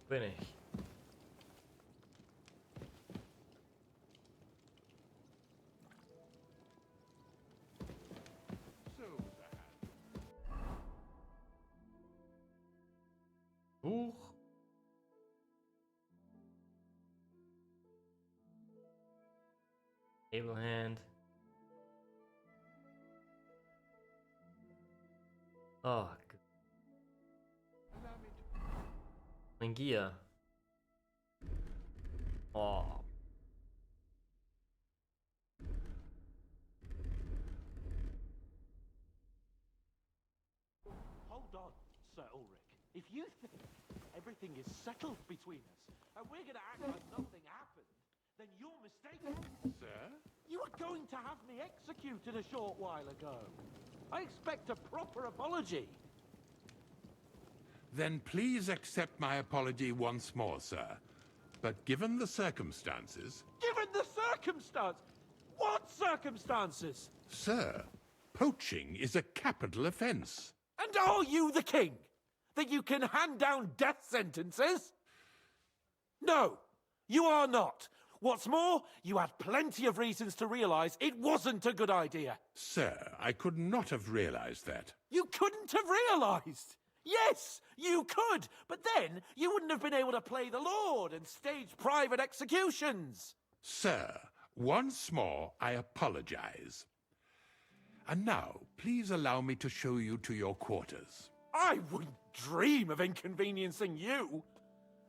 bin ich. Buch. Table hand. Oh, mein Gier. Oh. Hold on, Sir Ulrich. If you think everything is settled between us, and we're gonna act like nothing happened, then you're mistaken. Sir? You were going to have me executed a short while ago. I expect a proper apology. Then please accept my apology once more, sir. But given the circumstances... Given the circumstance? What circumstances? Sir, poaching is a capital offense. And are you the king? That you can hand down death sentences? No, you are not. What's more, you had plenty of reasons to realize it wasn't a good idea. Sir, I could not have realized that. You couldn't have realized. Yes, you could, but then you wouldn't have been able to play the Lord and stage private executions. Sir, once more I apologize. And now, please allow me to show you to your quarters. I wouldn't dream of inconveniencing you.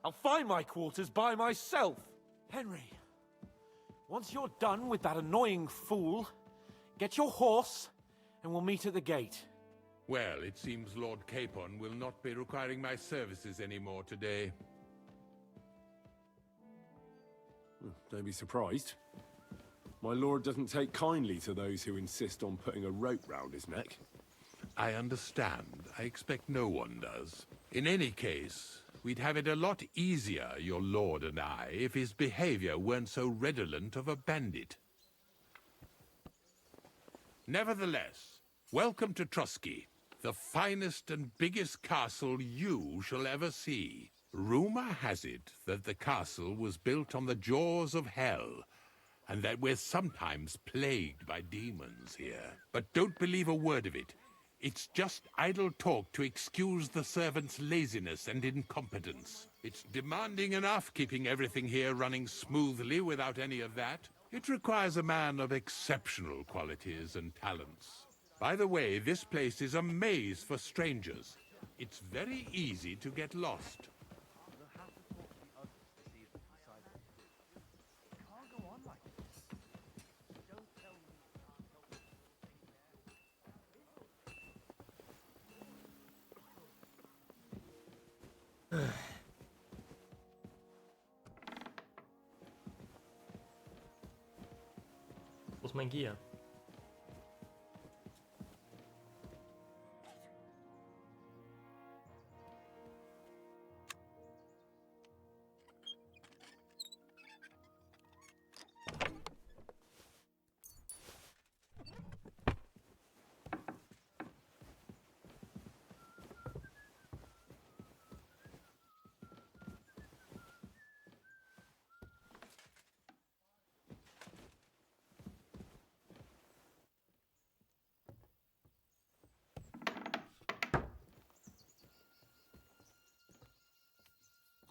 I'll find my quarters by myself. Henry, once you're done with that annoying fool, get your horse and we'll meet at the gate. Well, it seems Lord Capon will not be requiring my services anymore today. Don't be surprised. My lord doesn't take kindly to those who insist on putting a rope round his neck. I understand. I expect no one does. In any case, we'd have it a lot easier, your lord and I, if his behavior weren't so redolent of a bandit. Nevertheless, welcome to Trusky, the finest and biggest castle you shall ever see. Rumor has it that the castle was built on the jaws of hell, and that we're sometimes plagued by demons here. But don't believe a word of it. It's just idle talk to excuse the servants' laziness and incompetence. It's demanding enough keeping everything here running smoothly without any of that. It requires a man of exceptional qualities and talents. By the way, this place is a maze for strangers. It's very easy to get lost. Wo ist mein Gier?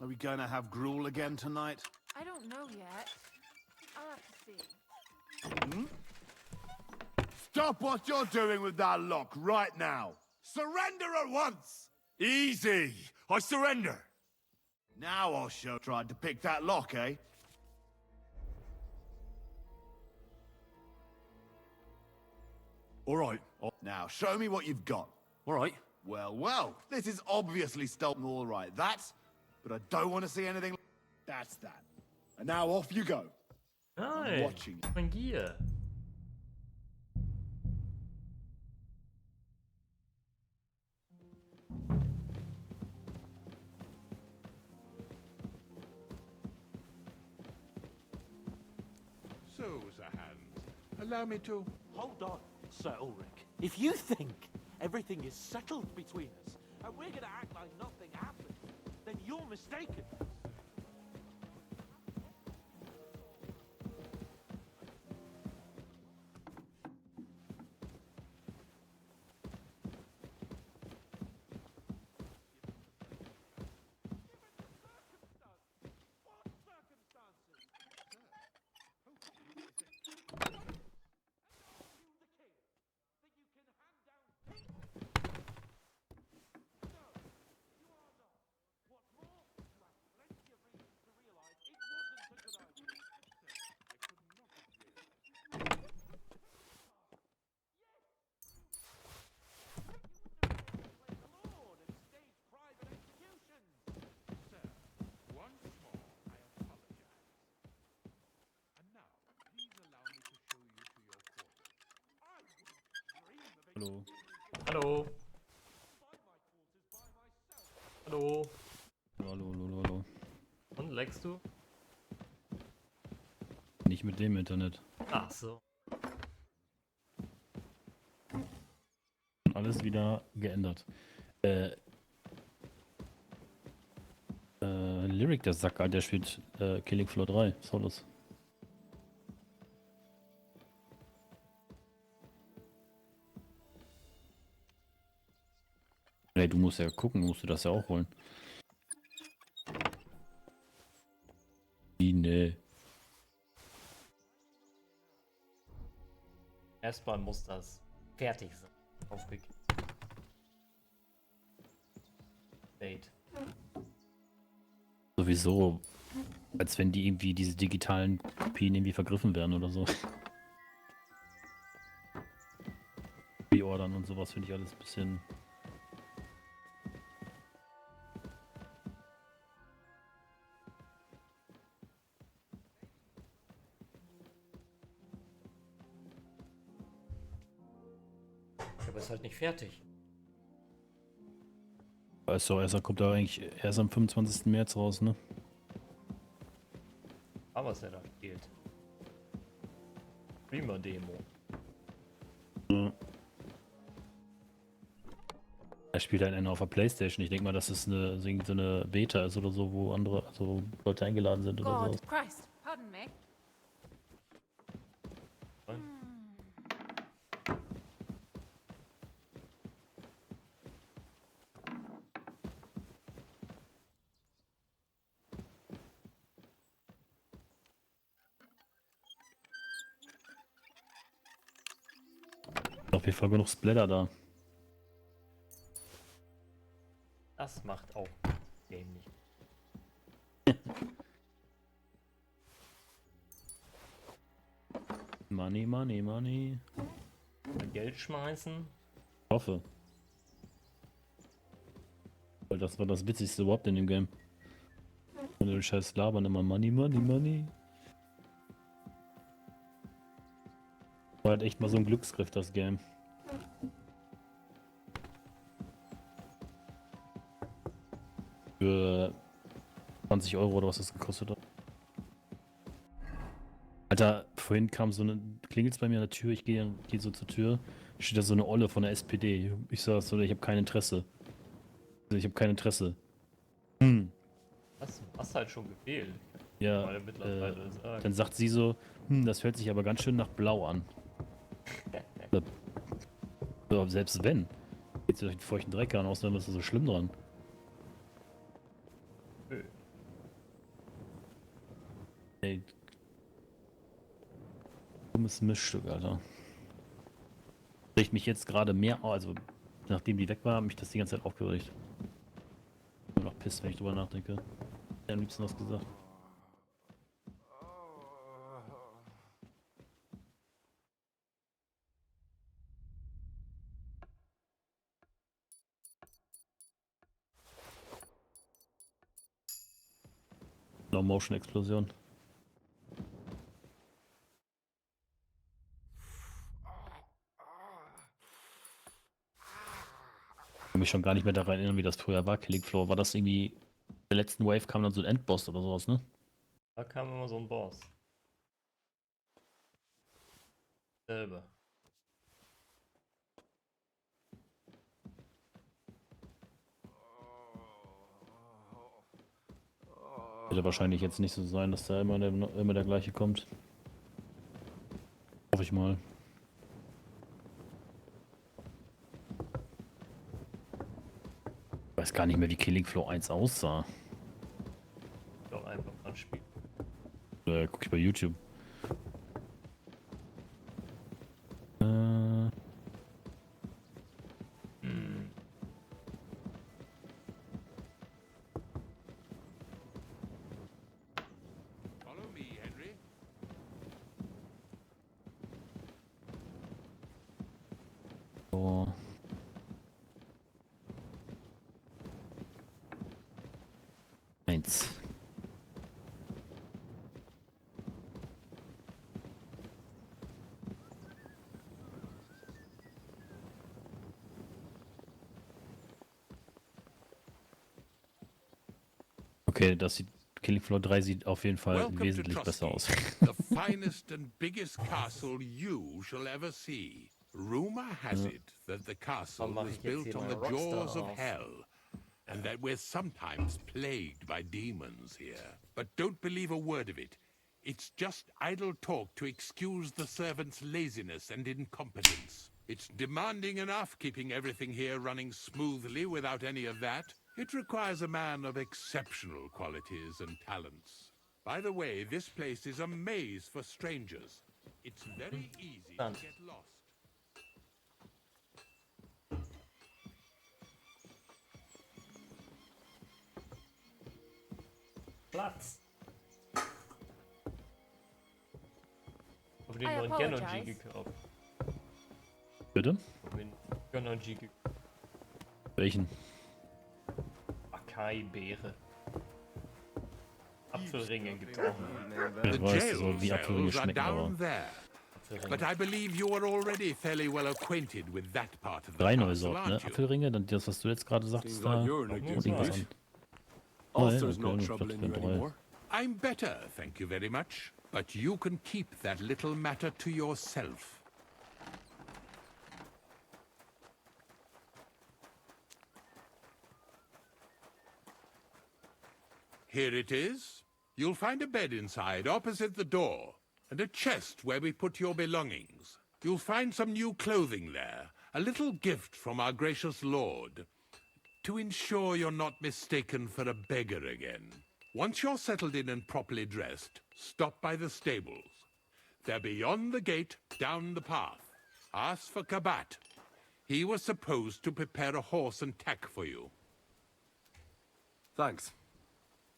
Are we going to have gruel again tonight? I don't know yet. I'll have to see. Stop what you're doing with that lock right now! Surrender at once! Easy! I surrender! Now I'll show tried to pick that lock, eh? Alright. Now show me what you've got. Alright. Well, well, this is obviously stolen all right. That's... But I don't want to see anything... That's that. And now off you go. I'm watching you. Mein Gier. So, Sir Hans, allow me to... Hold on, Sir Ulrich. If you think everything is settled between us, and we're gonna act like nothing happened, then you're mistaken. Hallo. Hallo. Hallo. Hallo, hallo, hallo. Und leckst du? Nicht mit dem Internet. Ach so. Alles wieder geändert. Lyric, der Sacker, der spielt Killing Floor 3. Solos. Hey, du musst ja gucken, musst du das ja auch holen. Nee. Erstmal muss das fertig sein. Aufgekippt. Date. Sowieso, als wenn die irgendwie diese digitalen Kopien irgendwie vergriffen werden oder so. Reordern und sowas finde ich alles ein bisschen. Aber ist halt nicht fertig. Weißt du, erst kommt da eigentlich erst am 25. März raus, ne? Aber was er da spielt. Prima Demo. Ja. Er spielt halt einer auf der Playstation. Ich denke mal, dass es eine, so eine Beta ist oder so, wo andere, also Leute eingeladen sind oder so. God, Christ, pardon me. Auf jeden Fall genug Splatter da. Das macht auch Game nicht. Money, money, money. Geld schmeißen. Ich hoffe. Weil das war das Witzigste überhaupt in dem Game. Und den scheiß labern immer Money, money, money. War halt echt mal so ein Glücksgriff, das Game. Für 20 Euro oder was das gekostet hat. Alter, vorhin kam so eine, klingelt's bei mir an der Tür, ich gehe so zur Tür, steht da so eine Olle von der SPD. Ich sag so, ich habe kein Interesse. Ich habe kein Interesse. Hast halt schon gefehlt. Ja, Weil mittlerweile sagen. dann sagt sie so, das hört sich aber ganz schön nach Blau an. Ja, selbst wenn. Geht durch den feuchten Dreck an, außerdem ist das so schlimm dran. Nö. Ey. Dummes Mischstück, Alter. Regt mich jetzt gerade mehr, also nachdem die weg war, hat mich das die ganze Zeit aufgeregt. Ich bin noch pisst, wenn ich drüber nachdenke. Ich am liebsten was gesagt. No-Motion-Explosion. Ich kann mich schon gar nicht mehr daran erinnern, wie das früher war. Killing Floor. War das irgendwie. In der letzten Wave kam dann so ein Endboss oder sowas, ne? Da kam immer so ein Boss. Selber. Wird wahrscheinlich jetzt nicht so sein, dass da immer der gleiche kommt. Hoffe ich mal. Ich weiß gar nicht mehr, wie Killing Floor 1 aussah. Doch einfach mal spielen. Guck ich bei YouTube. Äh, Follow me, Henry. so. Eins. Okay, Killing Floor 3 sieht auf jeden Fall Welcome to wesentlich besser aus. Trusky, the finest and biggest castle you shall ever see. Rumor has it that the castle mach was ich jetzt built hier on mal the jaws Rockstar of auf? hell, and that we're sometimes plagued by demons here. But don't believe a word of it. It's just idle talk to excuse the servants' laziness and incompetence. It's demanding enough keeping everything here running smoothly without any of that. It requires a man of exceptional qualities and talents. By the way, this place is a maze for strangers. It's very easy to get lost. Platz! Auf den I neuen Gun und G apologize. gekauft. Bitte? Auf den Gun und G gekauft. Welchen? Akai-Beere. Apfelringe getroffen. The Ich weiß, jail so wie Apfelringe cells are schmecken, aber down there. But I believe you are already fairly well acquainted with that part of the 3 neue castle, Sorten, ne? aren't you? Apfelringe, dann das, was du jetzt gerade sagtest, Seems da. like you're in a good Irgendwas mood. an. Oh, ja, Arthur's not okay, troubling ich you dachte, drei. anymore. I'm better, thank you very much. But you can keep that little matter to yourself. Here it is. You'll find a bed inside, opposite the door, and a chest where we put your belongings. You'll find some new clothing there, a little gift from our gracious lord, to ensure you're not mistaken for a beggar again. Once you're settled in and properly dressed, stop by the stables. They're beyond the gate, down the path. Ask for Kabat. He was supposed to prepare a horse and tack for you. Thanks.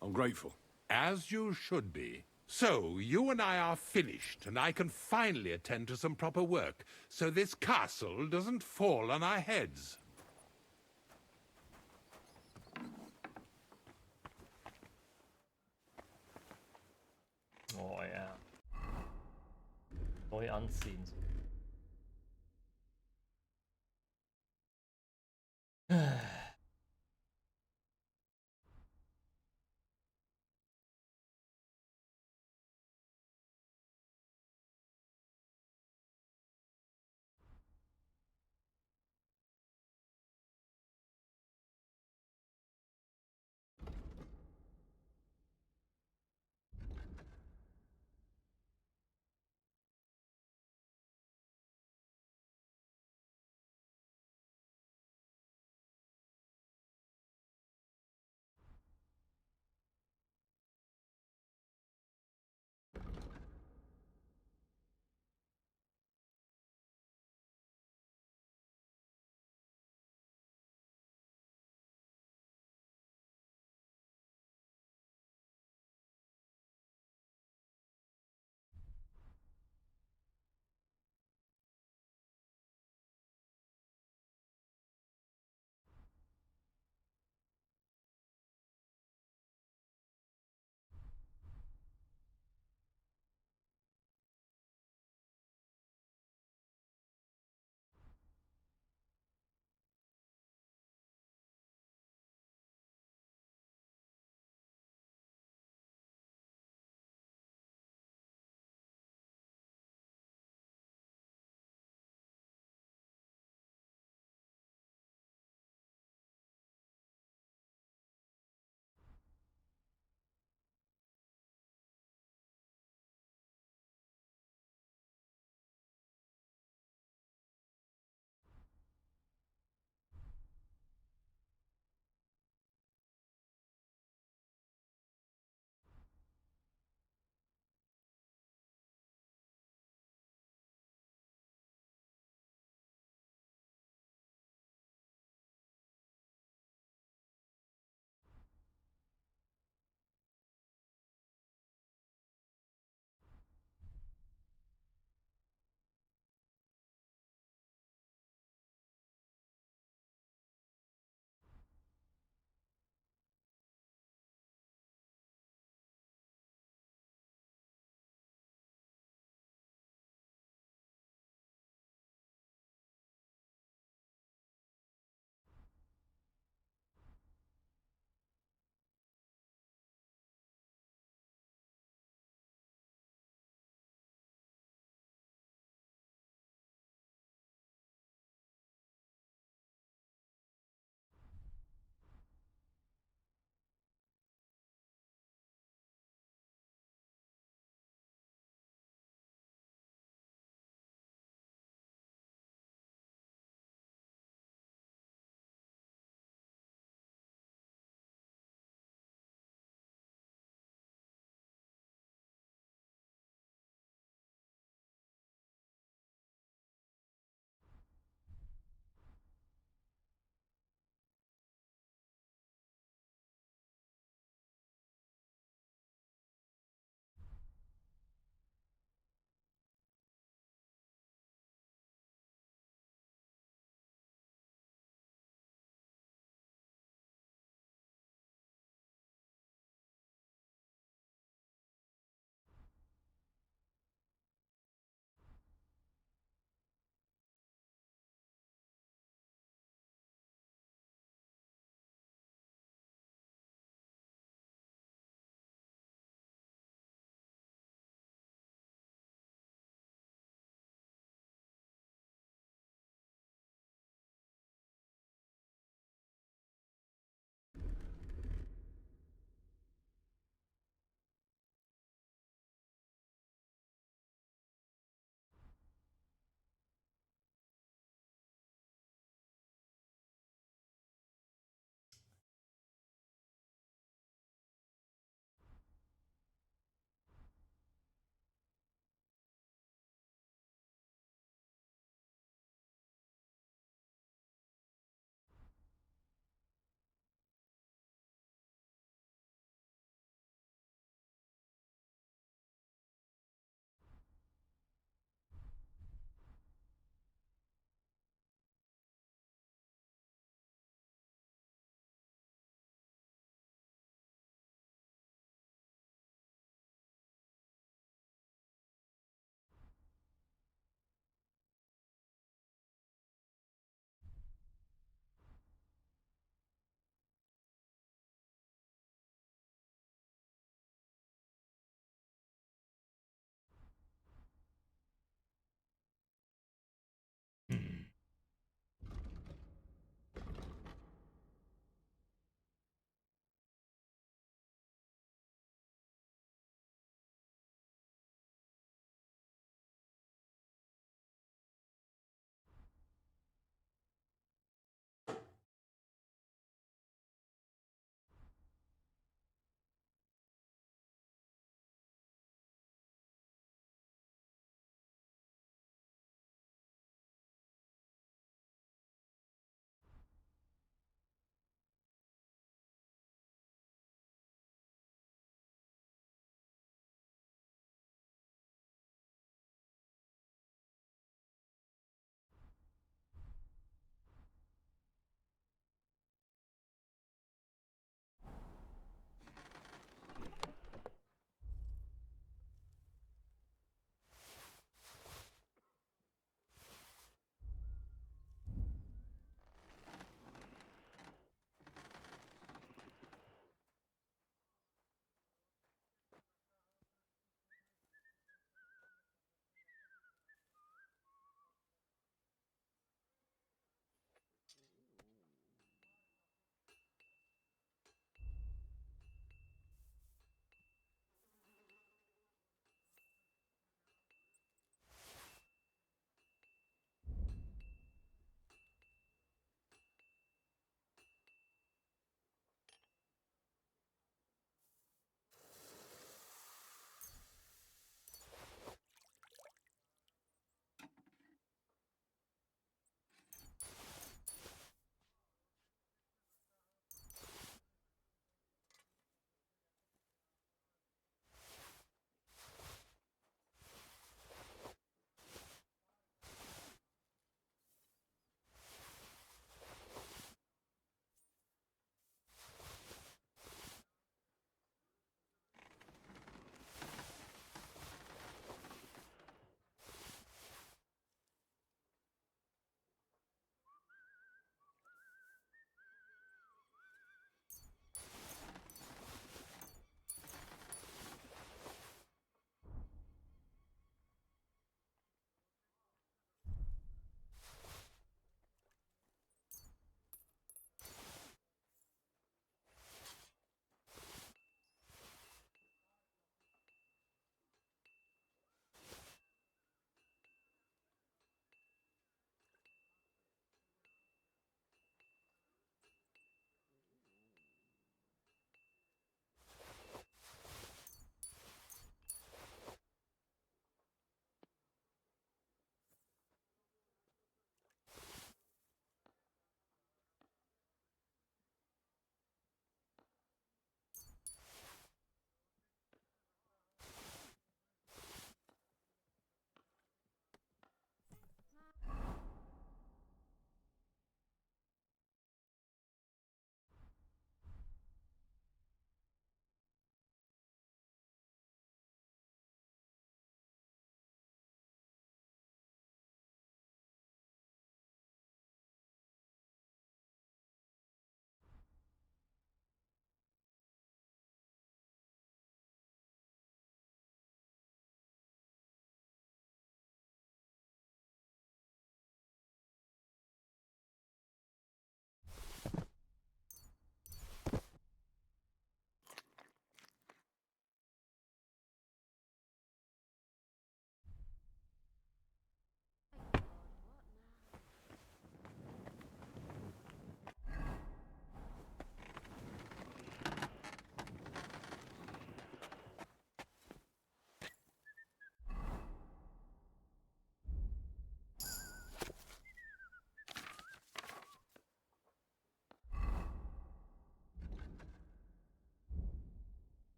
I'm grateful. As you should be. So, you and I are finished, and I can finally attend to some proper work, so this castle doesn't fall on our heads. Oh ja. Neu anziehen.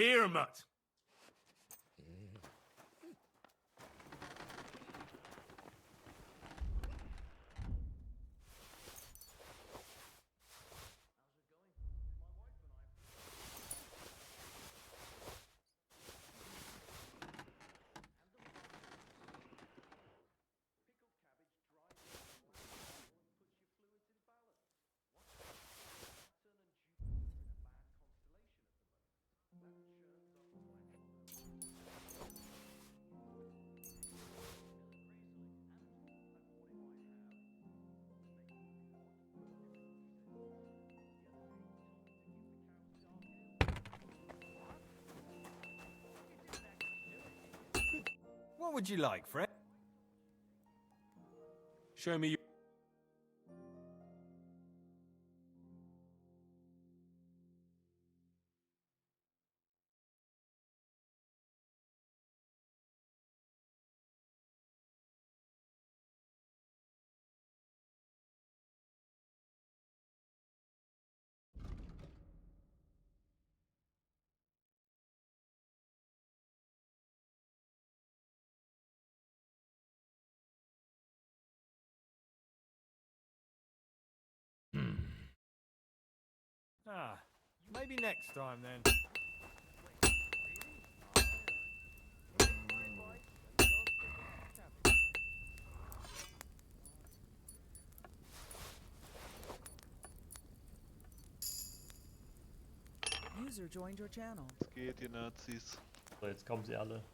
Hear 'em ut. What would you like, Fred? Show me your... Ah, maybe next time then. User joined your channel. Was geht, ihr Nazis? So, jetzt kommen sie alle.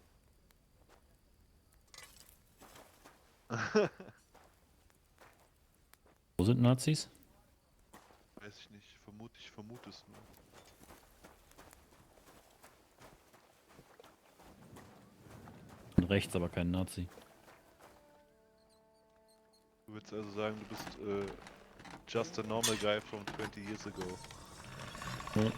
Wo sind Nazis? Weiß ich nicht, ich vermute es nur. Bin rechts, aber kein Nazi. Du würdest also sagen, du bist just a normal guy from 20 years ago. Ja.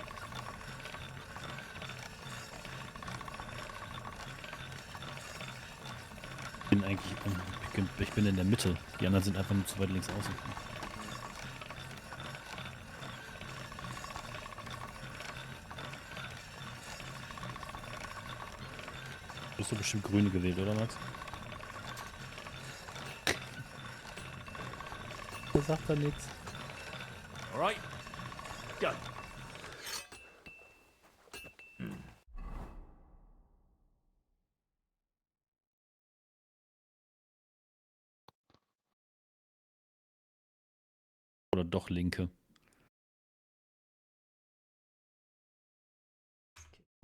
Bin eigentlich, ich bin in der Mitte. Die anderen sind einfach nur zu weit links außen. Du hast doch bestimmt Grüne gewählt, oder Max? Da sagt er nichts. Alright, go. Oder doch Linke.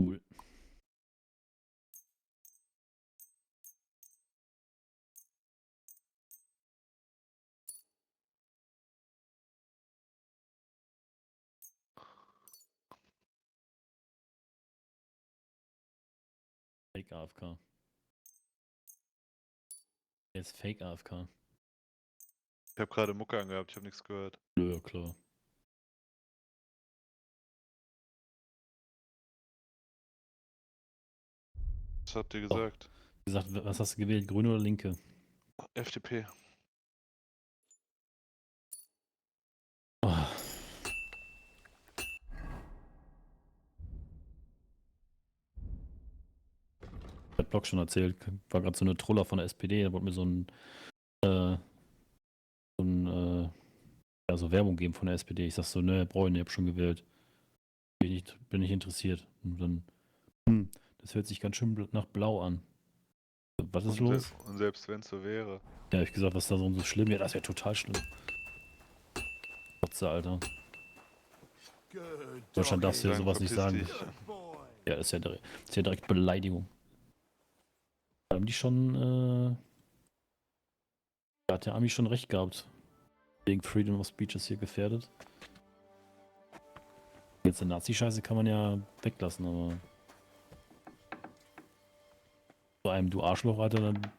Cool. Fake AFK. Er ist Fake AFK. Ich habe gerade Mucke angehabt, ich habe nichts gehört. Nö, ja, klar. Was habt ihr gesagt? Wie gesagt, was hast du gewählt? Grüne oder Linke? FDP. Oh. Hat Block schon erzählt, war gerade so eine Troller von der SPD, da wollte mir ja, so Werbung geben von der SPD. Ich sag so, ne, brauche ich nicht, hab schon gewählt. Bin nicht interessiert. Und dann, das hört sich ganz schön nach Blau an. Was ist los? Und selbst wenn es so wäre. Ja, hab ich gesagt, was ist da so schlimm? Ja, das wäre total schlimm. Kotze, Alter. Good Deutschland doggy. darfst du ja sowas nicht sagen. Verpiss dich. Good boy. Ja, das ist ja direkt Beleidigung. Haben die schon, hat der Ami schon recht gehabt. Wegen Freedom of Speech ist hier gefährdet. Jetzt eine Nazi-Scheiße kann man ja weglassen, aber bei einem du Arschloch, Alter, dann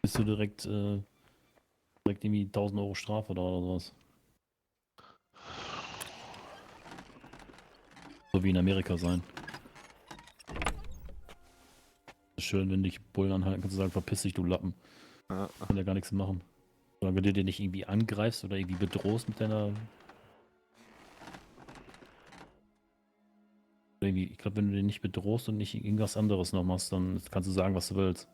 bist du direkt irgendwie 1000 Euro Strafe oder sowas. So wie in Amerika sein. Ist schön, wenn dich Bullen anhalten, kannst du sagen, verpiss dich, du Lappen. Ja. Kann ja gar nichts machen. Solange du dir nicht irgendwie angreifst oder irgendwie bedrohst mit deiner... Irgendwie, ich glaube, wenn du den nicht bedrohst und nicht irgendwas anderes noch machst, dann kannst du sagen, was du willst.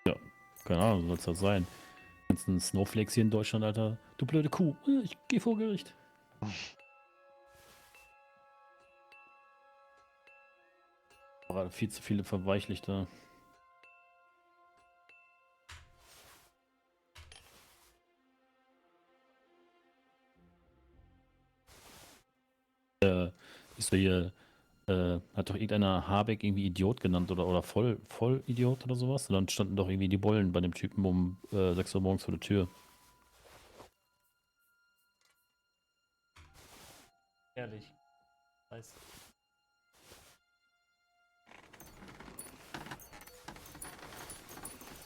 Ja, keine Ahnung, soll es das sein. Die ganzen Snowflakes hier in Deutschland, Alter. Du blöde Kuh, ich geh vor Gericht. Gerade viel zu viele Verweichlichter. Ist doch hier, hat doch irgendeiner Habeck irgendwie Idiot genannt oder Vollidiot oder sowas? Und dann standen doch irgendwie die Bullen bei dem Typen um 6 Uhr morgens vor der Tür. Ehrlich. Nice.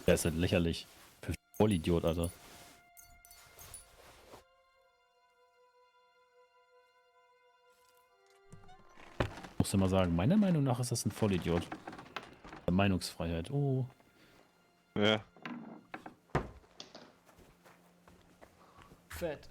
Der ist halt lächerlich. Für Vollidiot, Alter. Musst du mal sagen, meiner Meinung nach ist das ein Vollidiot. Meinungsfreiheit. Oh. Ja. Fett.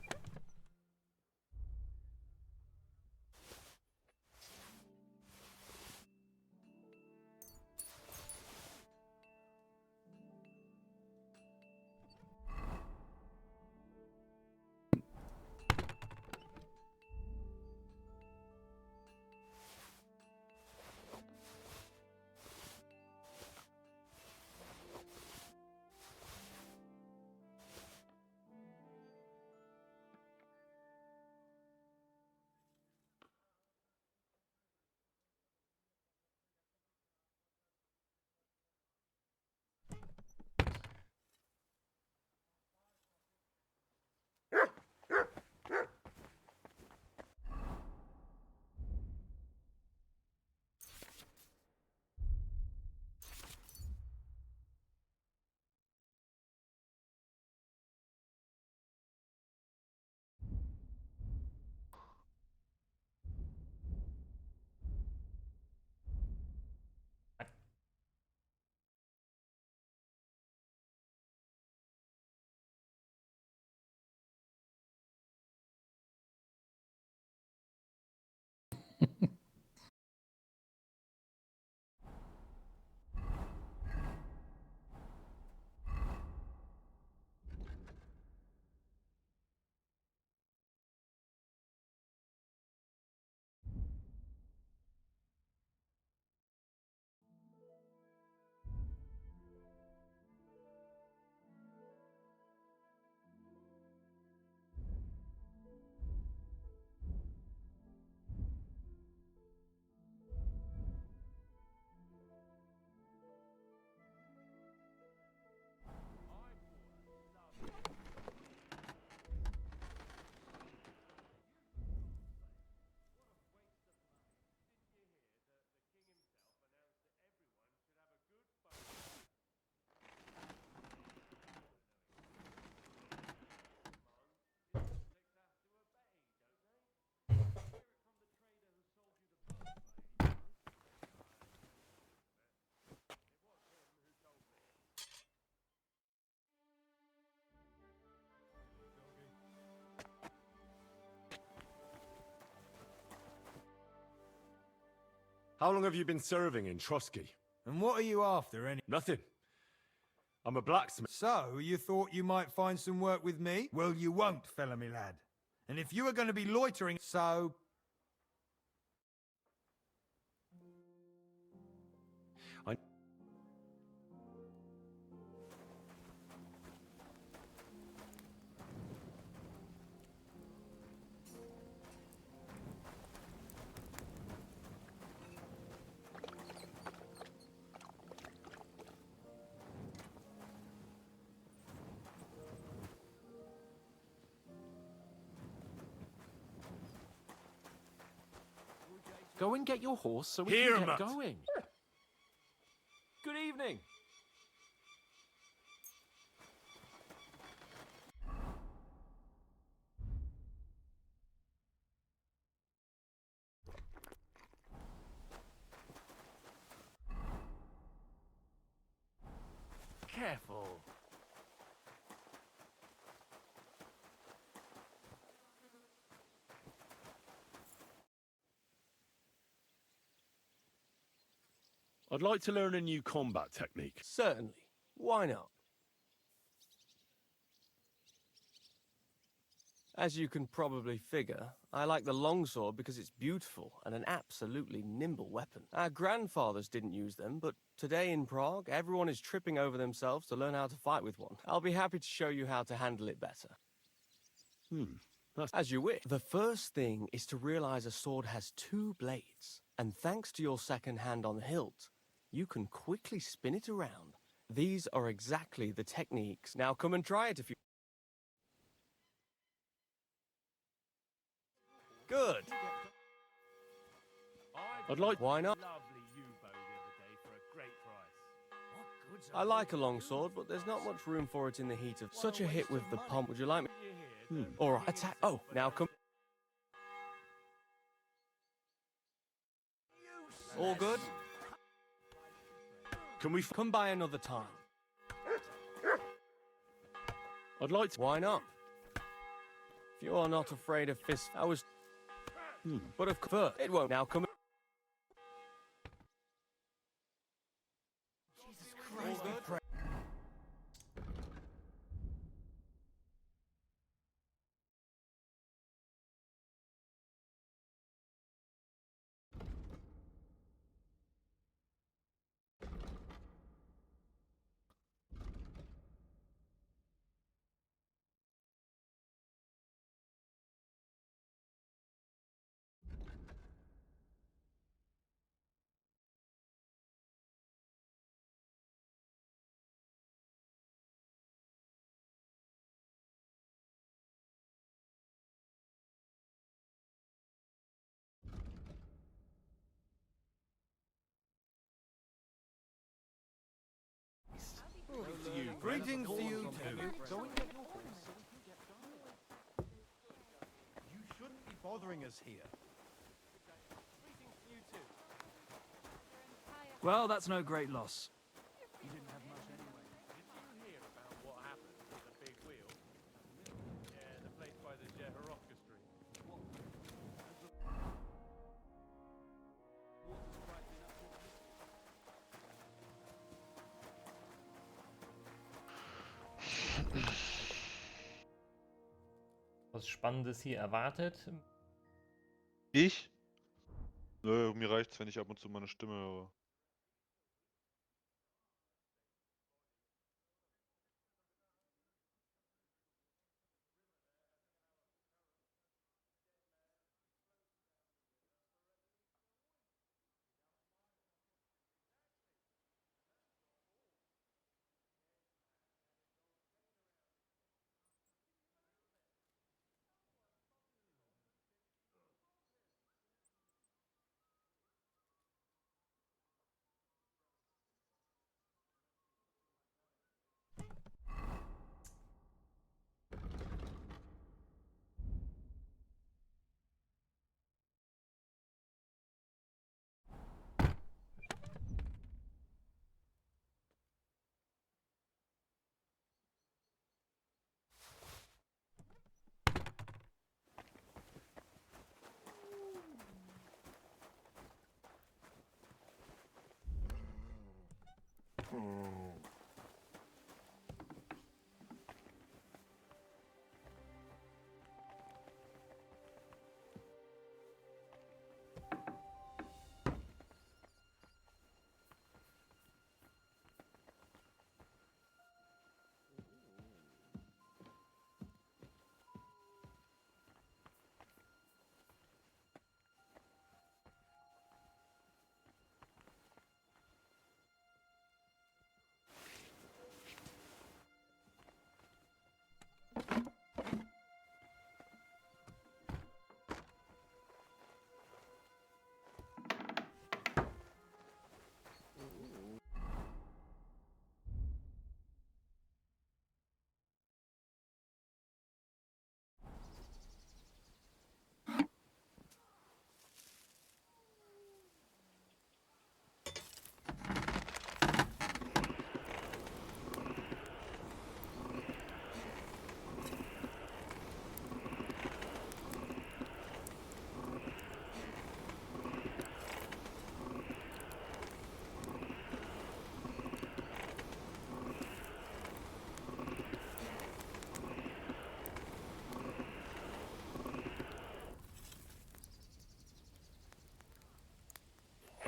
How long have you been serving in Trotsky? And what are you after, any? Nothing. I'm a blacksmith. So, you thought you might find some work with me? Well, you won't, fella me lad. And if you are going to be loitering, so... I... Go and get your horse so we Here, can get Matt. going. Good evening. Careful. I'd like to learn a new combat technique. Certainly. Why not? As you can probably figure, I like the longsword because it's beautiful and an absolutely nimble weapon. Our grandfathers didn't use them, but today in Prague, everyone is tripping over themselves to learn how to fight with one. I'll be happy to show you how to handle it better. As you wish. The first thing is to realize a sword has two blades, and thanks to your second hand on the hilt, you can quickly spin it around. These are exactly the techniques. Now come and try it if you... Good. I'd like... Why not? I like a longsword, but there's not much room for it in the heat of such a hit with the pump. Would you like me? All right, attack. Oh, now come. All good? Can we... Come by another time. I'd like to... Why not? If you are not afraid of fists, I was... But of course, it won't now come... Jesus Christ. All good? Greetings to you too. You shouldn't be bothering us here. Well, that's no great loss. You didn't have much anyway. Did you hear about what happened with the big wheel? Yeah, the place by the Jehorovka Street. Was Spannendes hier erwartet? Ich? Nö, mir reicht's, wenn ich ab und zu meine Stimme höre.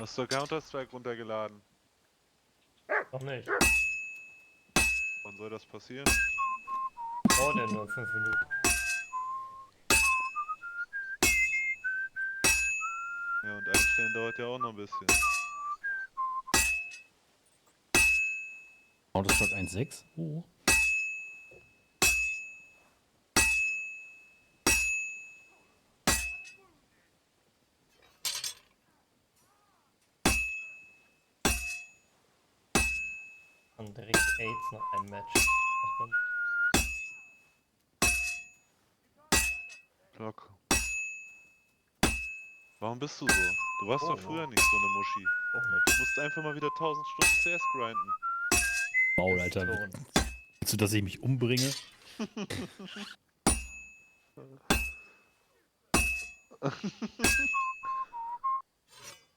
Hast du Counter-Strike runtergeladen? Noch nicht. Wann soll das passieren? Dauert ja nur 5 Minuten. Ja, und einstellen dauert ja auch noch ein bisschen. Counter-Strike 1.6? Oh. Und direkt AIDS nach einem Match. Macht man. Lock. Warum bist du so? Du warst doch früher nicht so eine Muschi. Auch nicht. Du musst einfach mal wieder 1000 Stunden CS grinden. Maul, Alter. Willst du, dass ich mich umbringe?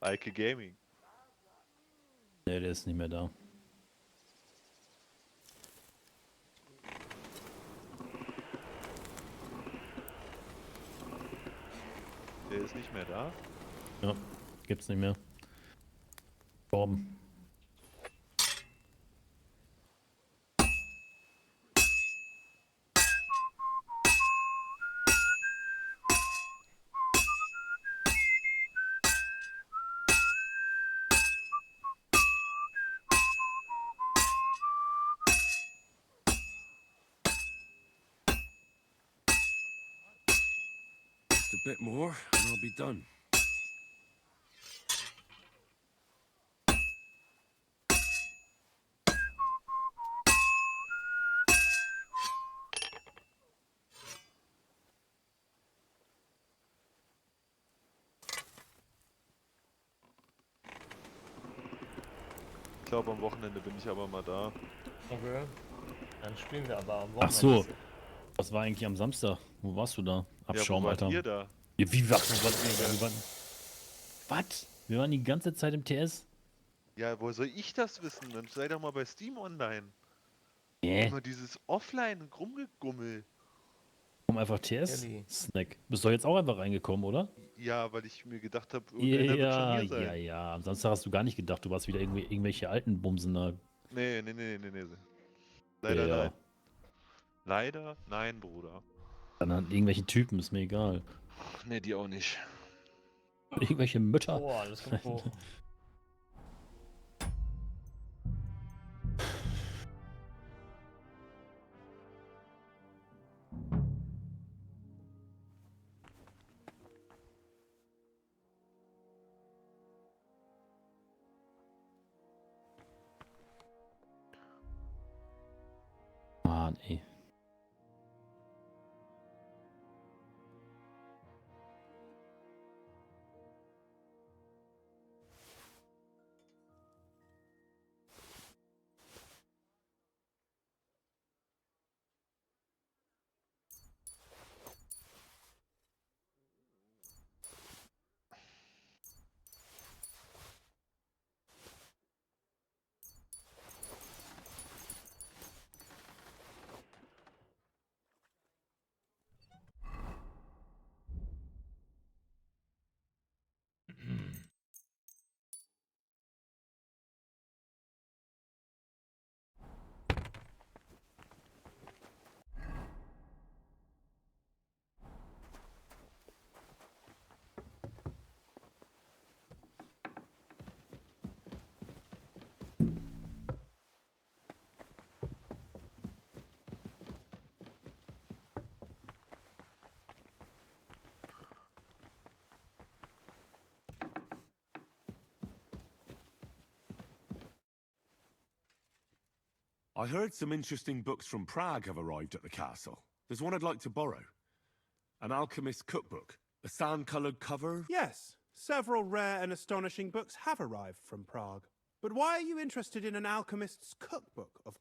Eike Gaming. Nee, der ist nicht mehr da. Der ist nicht mehr da? Ja, gibt's nicht mehr. Gestorben. Just a bit more, and I'll be done. Ich glaube, am Wochenende bin ich aber mal da. Okay. Dann spielen wir aber am Ach Wochenende. so. Was war eigentlich am Samstag? Wo warst du da? Abschaum, ja, wo wart Alter. ihr da? Ja, wie was? Wir waren die ganze Zeit im TS? Ja, wo soll ich das wissen? Dann sei doch mal bei Steam online. Nee. Immer dieses Offline-Rumgegummel. Komm einfach TS-Snack. Bist doch jetzt auch einfach reingekommen, oder? Ja, weil ich mir gedacht habe, irgendeiner wird schon Ja, hier sein. ja, ja. Am Samstag hast du gar nicht gedacht, du warst wieder irgendwelche alten Bumsen da. Nee. Leider Ja. nein. Leider nein, Bruder. Dann an irgendwelche Typen, ist mir egal. Nee, die auch nicht. Irgendwelche Mütter. Oh, alles kommt hoch. Mann, ey. I heard some interesting books from Prague have arrived at the castle. There's one I'd like to borrow. An alchemist's cookbook. A sand-coloured cover. Yes, several rare and astonishing books have arrived from Prague. But why are you interested in an alchemist's cookbook of...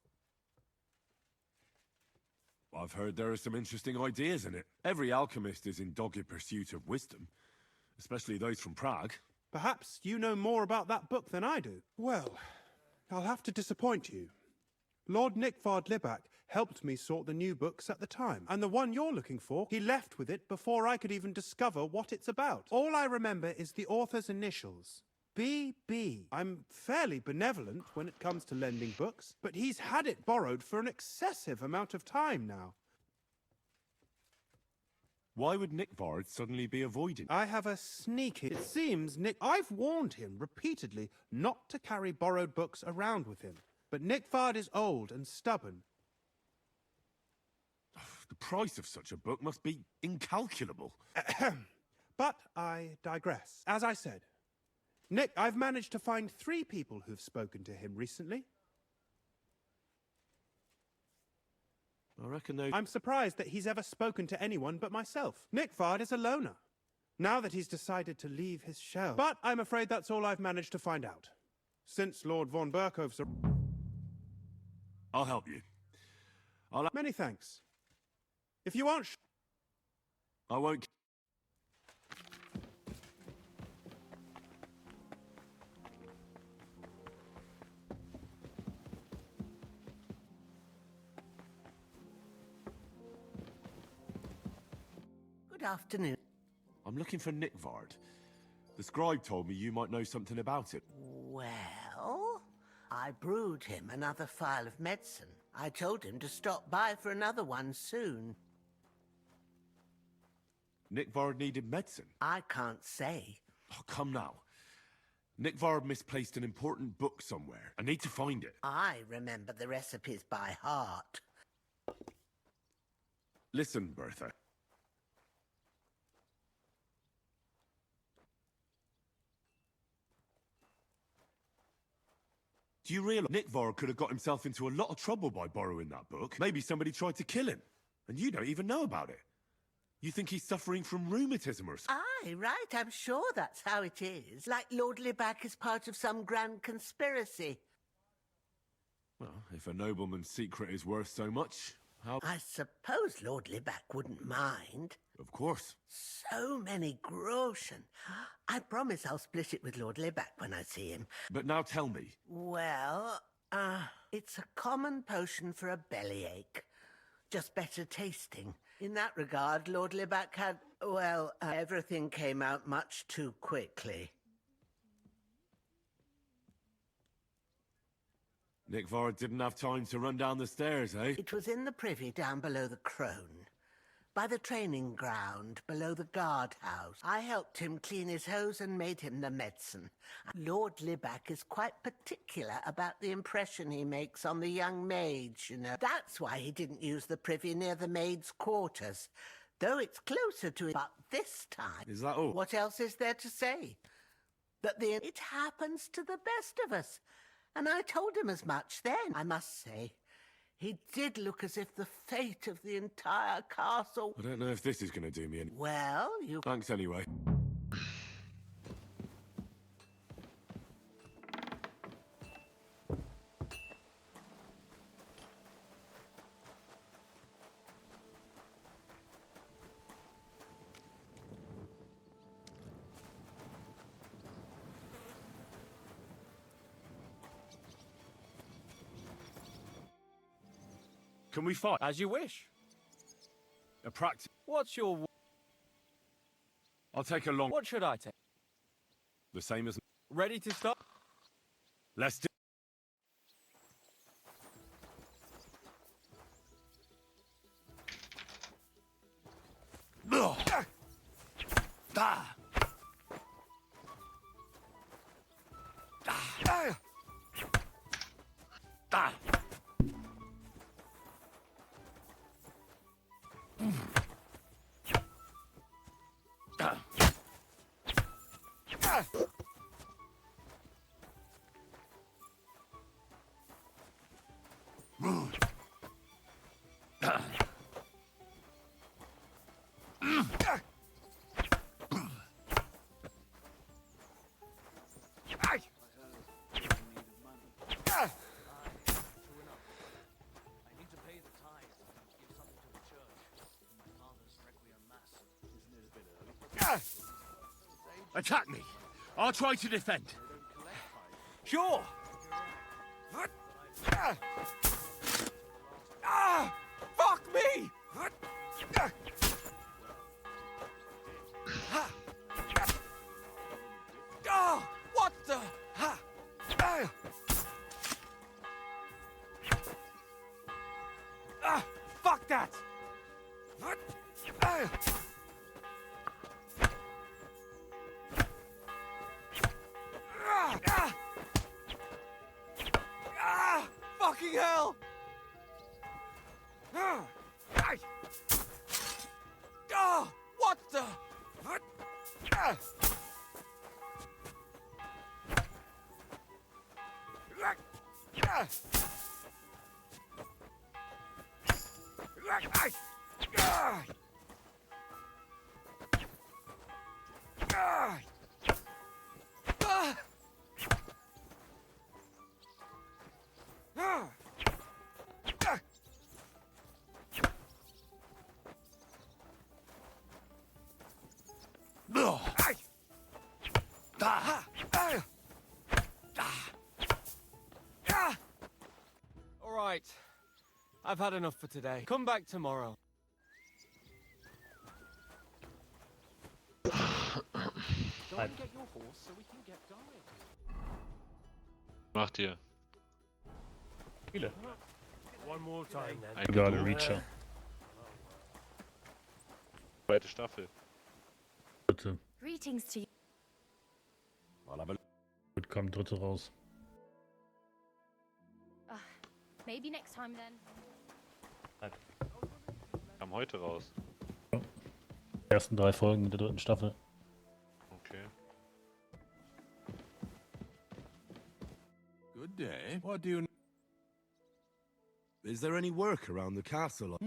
I've heard there are some interesting ideas in it. Every alchemist is in dogged pursuit of wisdom, especially those from Prague. Perhaps you know more about that book than I do. Well, I'll have to disappoint you. Lord Nickvard Libak helped me sort the new books at the time, and the one you're looking for, he left with it before I could even discover what it's about. All I remember is the author's initials, BB. I'm fairly benevolent when it comes to lending books, but he's had it borrowed for an excessive amount of time now. Why would Nickvard suddenly be avoiding? I have a sneaky... It seems I've warned him repeatedly not to carry borrowed books around with him. But Nickvard is old and stubborn. The price of such a book must be incalculable. But I digress. As I said, Nick, I've managed to find 3 people who've spoken to him recently. I reckon they... I'm surprised that he's ever spoken to anyone but myself. Nickvard is a loner, now that he's decided to leave his shell. But I'm afraid that's all I've managed to find out. Since Lord von Berkhove's... I'll help you. Many thanks. If you aren't... I won't... Good afternoon. I'm looking for Nickvard. The scribe told me you might know something about it. Well, I brewed him another phial of medicine. I told him to stop by for another one soon. Nickvard needed medicine? I can't say. Oh, come now. Nickvard misplaced an important book somewhere. I need to find it. I remember the recipes by heart. Listen, Bertha. Do you realize Nickvard could have got himself into a lot of trouble by borrowing that book? Maybe somebody tried to kill him, and you don't even know about it. You think he's suffering from rheumatism or something? Aye, right, I'm sure that's how it is. Like Lord Libac is part of some grand conspiracy. Well, if a nobleman's secret is worth so much, how... I suppose Lord Libac wouldn't mind. Of course. So many groschen. I promise I'll split it with Lord Libac when I see him. But now tell me. Well, it's a common potion for a bellyache. Just better tasting. In that regard, Lord Libac had, well, everything came out much too quickly. Nickvard didn't have time to run down the stairs, eh? It was in the privy down below the Crone. By the training ground, below the guardhouse. I helped him clean his hose and made him the medicine. Lord Libac is quite particular about the impression he makes on the young maids, you know. That's why he didn't use the privy near the maids' quarters. Though it's closer to it. But this time... Is that all? What else is there to say? That it happens to the best of us. And I told him as much then. I must say, he did look as if the fate of the entire castle... I don't know if this is going to do me any... Well, you... Thanks anyway. Can we fight? As you wish. A practice. What's your... I'll take a long... What should I take? The same as... Ready to start? Let's do... Attack me! I'll try to defend. Sure! Fuck me! What the... Fuck that! Fucking hell! What the? All right. I've had enough for today. Come back tomorrow. Macht ihr? Viele. One more time then. Ein Egal, Gedoe. Reacher. Zweite Staffel. Bitte. Greetings to you. Gut, kommt dritte raus. Maybe next time then. Kam heute raus. Die ersten 3 Folgen der dritten Staffel. Okay. Good day. What do you... Is there any work around the castle?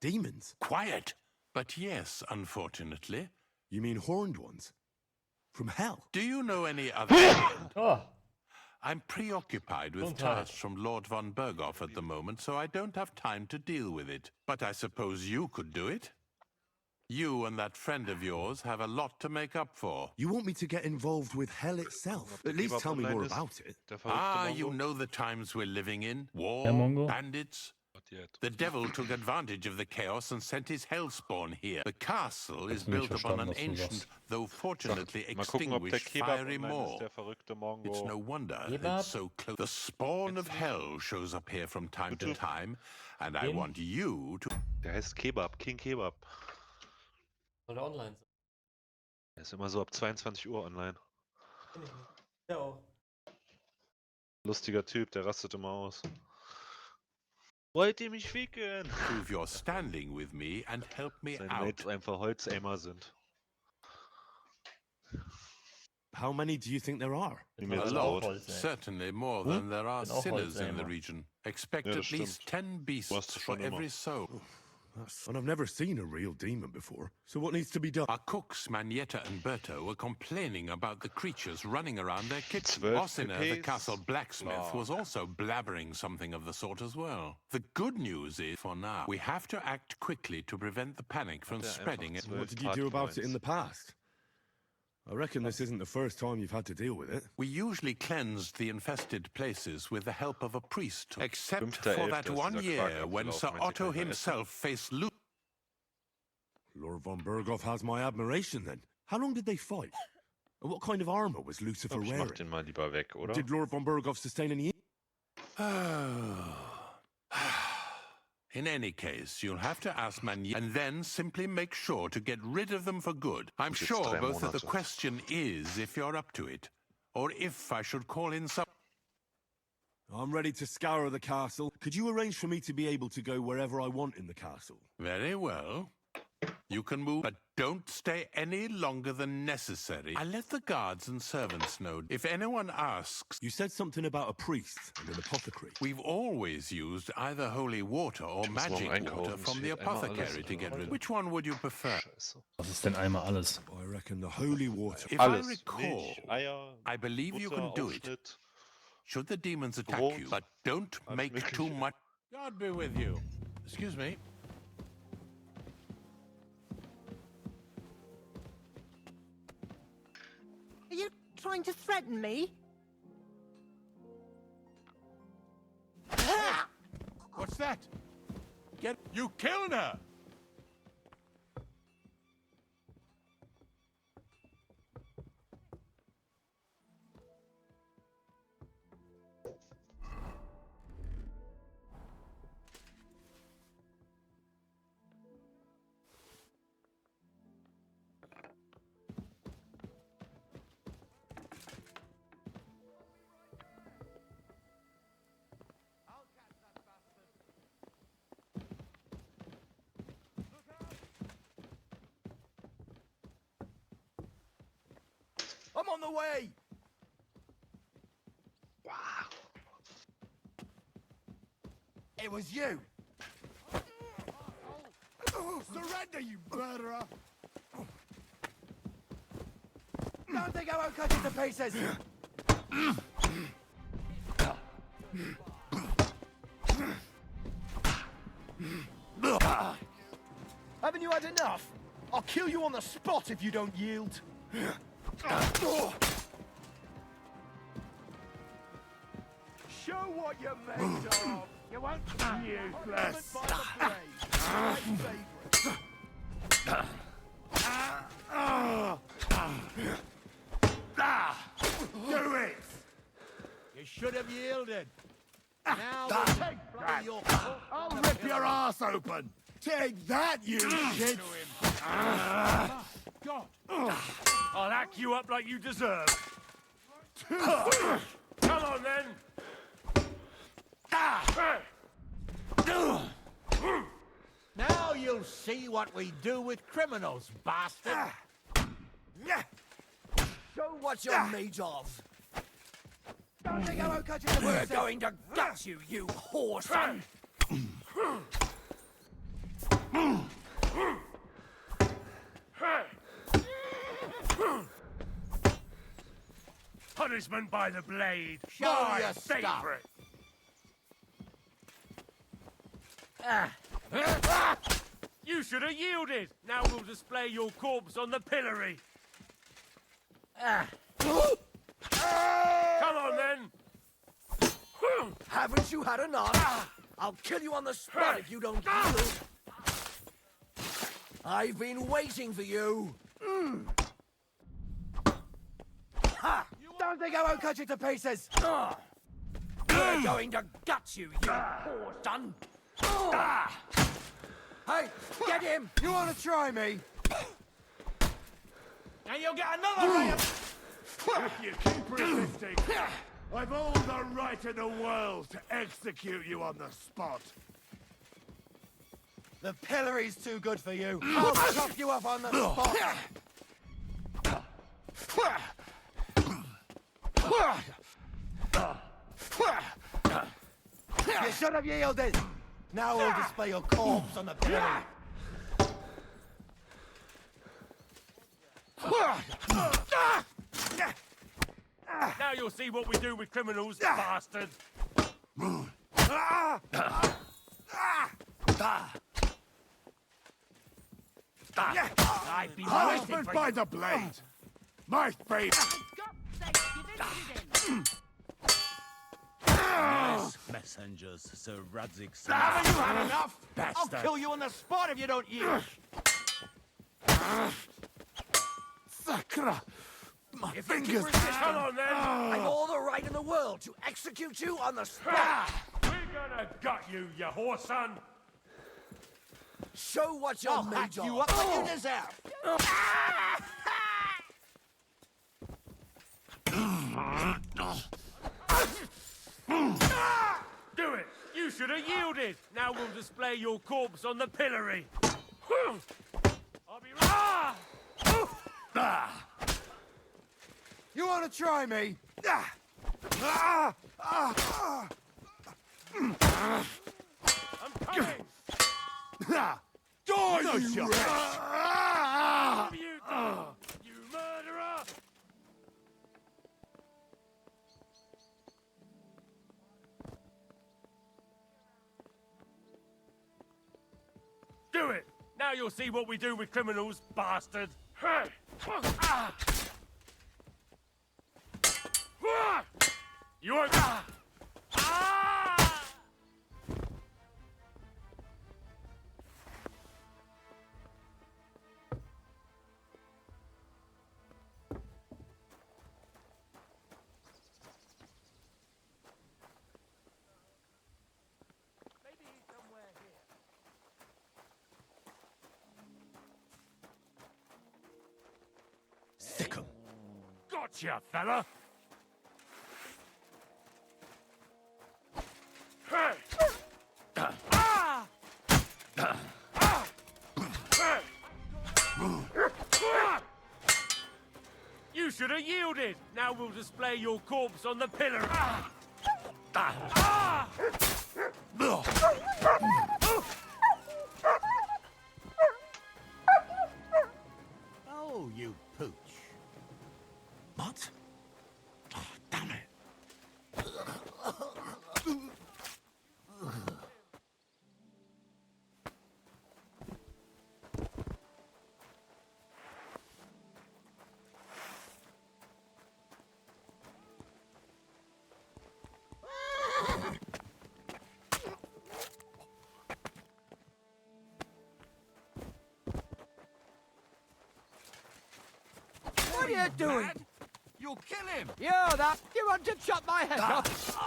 Demons? Quiet! But yes, unfortunately. You mean horned ones? From hell? Do you know any other... Oh, I'm preoccupied with Don't hide. tasks from Lord von Berghoff at the moment, so I don't have time to deal with it. But I suppose you could do it? You and that friend of yours have a lot to make up for. You want me to get involved with hell itself? At least tell me more about it. Der verrückte Mongo. You know the times we're living in. War, Der Mongo? bandits. Not yet. The devil took advantage of the chaos and sent his hellspawn here. The castle is Hast du nicht built upon verstanden, an was du ancient, sagst? though fortunately Mal gucken, ob der extinguished, Kebab fiery online maw. ist, der verrückte Mongo. It's no wonder Kebab? it's so close. The spawn of hell shows up here from time to time, and I want you to... Der heißt Kebab, King Kebab. soll der online sein? Der ist immer so ab 22 Uhr online. Ja auch. Lustiger Typ, der rastet immer aus. Wollt ihr mich ficken? prove you're standing with me and help me Seine out. Mates einfach Holzeimer sind. How many do you think there are? Nehmen wir A jetzt lot, out. certainly more than there are Bin auch sinners in the Holzheimer. region. Expect Ja, at das least stimmt. 10 beasts hast du for schon immer. every soul. And I've never seen a real demon before. So what needs to be done? Our cooks, Manietta and Berto, were complaining about the creatures running around their kitchen. 12 Ossina, the PPs. castle blacksmith, Blah. was also blabbering something of the sort as well. The good news is, for now, we have to act quickly to prevent the panic from Hat er spreading. einfach What 12 did you do about it in the Hardpoints. past? I reckon this isn't the first time you've had to deal with it. We usually cleansed the infested places with the help of a priest, except 5.11. for that ist one dieser year Quark when Sir abgelaufen, meinte Otto keiner. himself faced Lu... Lord von Berghoff has my admiration then. How long did they fight? And what kind of armor was Lucifer Ich mach wearing? den mal lieber weg, oder? Did Lord von Berghoff sustain any... In any case, you'll have to ask Manietta and then simply make sure to get rid of them for good. I'm Jetzt sure 3 both that the Monate. question is if you're up to it, or if I should call in some... I'm ready to scour the castle. Could you arrange for me to be able to go wherever I want in the castle? Very well. You can move, but don't stay any longer than necessary. I let the guards and servants know. If anyone asks, You said something about a priest and an apothecary. we've always used either holy water or Ich muss morgen magic einkaufen, water es from the fehlt einmal apothecary alles to get heute. rid. Which one would you prefer? Scheiße. Was ist denn einmal alles? I reckon the holy water. If Alles. I recall, Milch, Eier, I believe you Butter, can do it. Aufschnitt. Should the demons attack Brot. you, but don't Alles make Mögliche. too much. God be with you. Excuse me. Are you trying to threaten me? What's that? Get you killed her. on the way! Wow. It was you! Surrender, you murderer! Don't think I won't cut you to pieces! Haven't you had enough? I'll kill you on the spot if you don't yield. Show what you're made of! You won't useless! Do it! You should have yielded. Now take that. I'll rip your ass open. Take that, you shit! God! I'll hack you up like you deserve. Come on, then! Now you'll see what we do with criminals, bastard! Show what you're made of. Don't think I won't cut you to We're going to gut you, you whore son! Punishment by the blade. Show My your stuff. favorite. You should have yielded. Now we'll display your corpse on the pillory. Come on, then. Haven't you had enough? I'll kill you on the spot if you don't yield. I've been waiting for you. Don't think I won't cut you to pieces! We're going to gut you, you whore son! Hey, get him! You want to try me? And you'll get another ray of... If you keep resisting, I've all the right in the world to execute you on the spot. The pillory's too good for you. I'll chop you up on the spot. You should have yielded. Now we'll display your corpse on the pillory. Now you'll see what we do with criminals, bastard. I've been punishment by the blade. My fate. Nice messengers, Sir Radzik. Haven't you had enough? Bastard. I'll kill you on the spot if you don't yield. Sakra! My fingers. Come on, then. I've all the right in the world to execute you on the spot. We're gonna gut you, you whore son. Show what you're made hack of. you up like you deserve. Do it. You should have yielded. Now we'll display your corpse on the pillory. I'll be right. You want to try me? I'm coming. Die, you You murderer. Do it. Now you'll see what we do with criminals, bastard. You won't... Sick 'em. Gotcha, fella. You should have yielded. Now we'll display your corpse on the pillar. Oh, you pooch. What? Oh, damn it. What are you doing? Mad? You'll kill him. You, that. You want to chop my head off?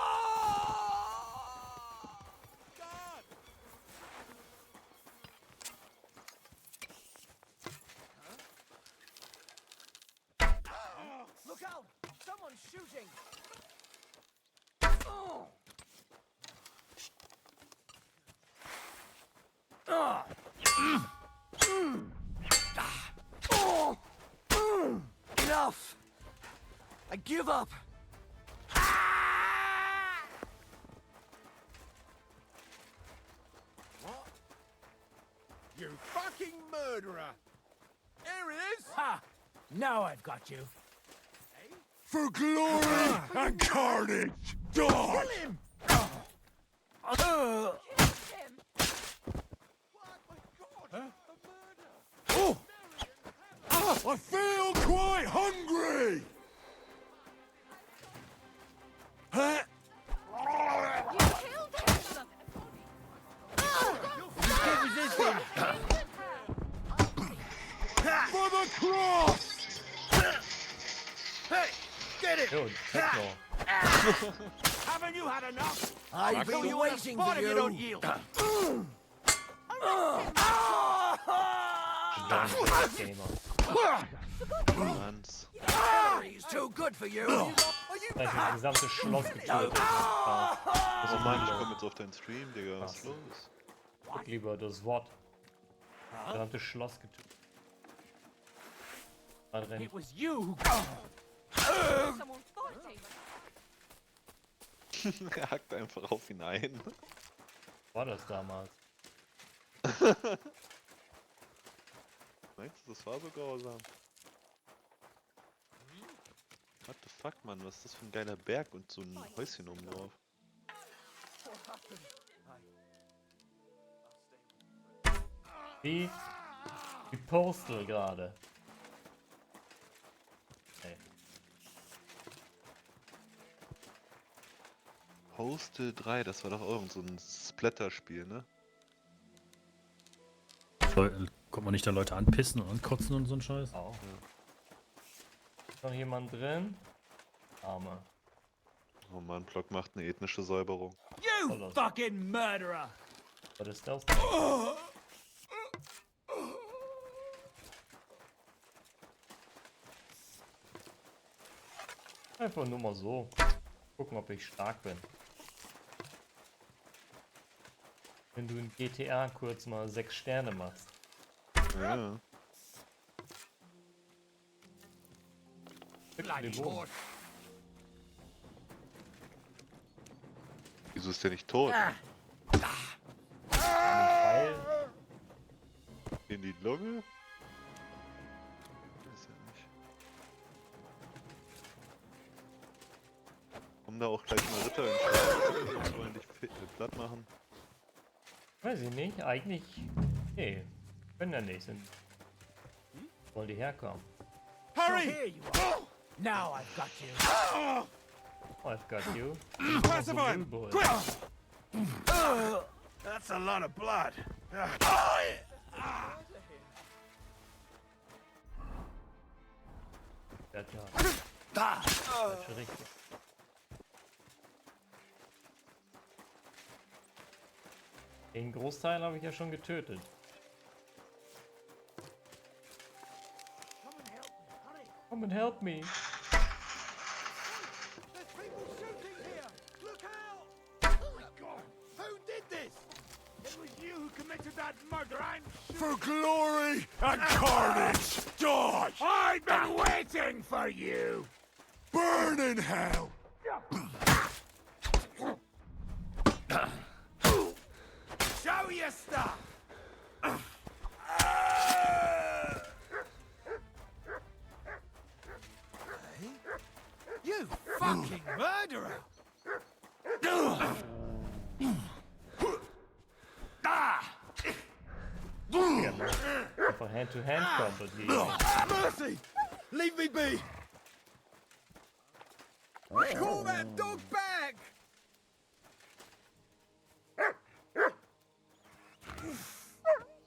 Look out! Someone's shooting! Enough! I give up! What? You fucking murderer! Here he is! Ha! Now I've got you. For glory and carnage! Die! Kill him! Uh, Oh! Ah, I feel quite hungry! Huh? You killed him! keep resisting! For the cross! Hey! Get him! Dude, Techno. Haven't you had enough? I've been waiting for if you don't yield. Gamer. Manns. He's too good for you! Gleich das gesamte Schloss getötet. Oh Mann, ich komm jetzt auf deinen Stream, Digga. Was ist los? Guck lieber das Wort. Das gesamte Schloss getötet. Da drin. It was you who... Someone fought him. Er hackt einfach auf ihn ein. War das damals? Meinst du, das war so grausam? What the fuck, Mann? Was ist das für ein geiler Berg und so ein Häuschen oben drauf? Wie Postal gerade. Hey. Postal 3, das war doch irgend so ein Splatter-Spiel, ne? Kommt man nicht da Leute anpissen und ankotzen und so ein Scheiß? Auch. Ist noch jemand drin? Arme. Oh Mann, Block macht eine ethnische Säuberung. You fucking murderer! Was ist das? Einfach nur mal so. Gucken, ob ich stark bin. Wenn du in GTA kurz mal 6 Sterne machst. Ja. Wieso ist der nicht tot? Weil In die Lunge? Weiß ja nicht. Kommen da auch gleich mal Ritter in Schwarz und wollen dich platt machen? weiß ich nicht, eigentlich. Nee, können ja nicht. Wollen die herkommen? Hurry! Here you are. Now I've got you. I've got you. Pacify him! Boy. Quick! That's a lot of blood. Ja, klar. Das ist schon richtig. Den Großteil habe ich ja schon getötet. Come and help me. There's people shooting here! Look out! Oh my god! Who did this? It was you who committed that blood, murder, and for glory and carnage! Die! I've been waiting for you! Burn in hell! Show your stuff! You fucking murderer! Einfach Hand-to-Hand Combo gegen. Mercy! Leave me be! Call that dog back!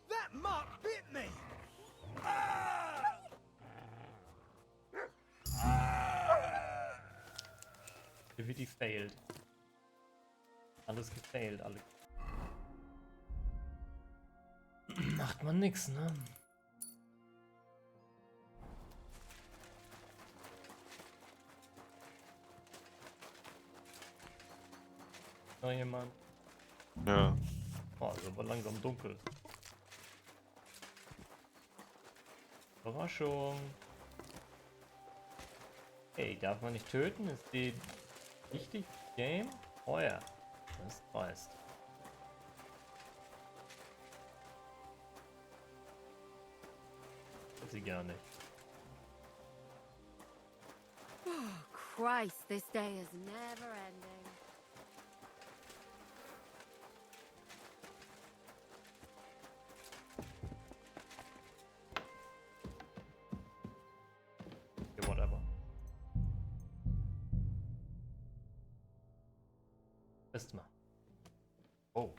That mutt bit me! Activity failed. Alles gefailt, alle. Macht man nix, ne? Noch jemand? Ja. Oh, ist aber langsam dunkel. Überraschung. Hey, darf man nicht töten? Ist die wichtig? Game? Oh ja. Das weißt. Sie gar nicht. Christ, this day is never ending. Okay, whatever. Erstmal. Oh.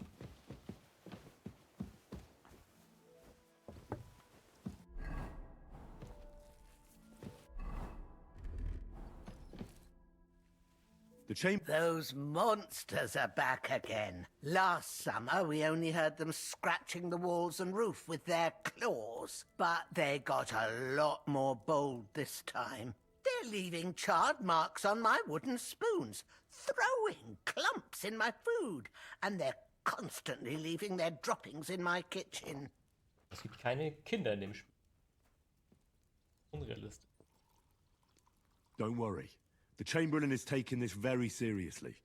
Those monsters are back again. Last summer, we only heard them scratching the walls and roof with their claws. But they got a lot more bold this time. They're leaving charred marks on my wooden spoons, throwing clumps in my food, and they're constantly leaving their droppings in my kitchen. Es gibt keine Kinder in dem Spiel. Unrealistisch. Don't worry. The Chamberlain is taking this very seriously.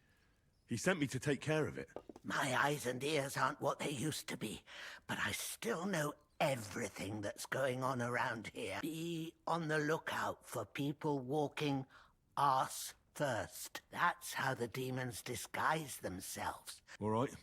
He sent me to take care of it. My eyes and ears aren't what they used to be, but I still know everything that's going on around here. Be on the lookout for people walking arse first. That's how the demons disguise themselves. All right.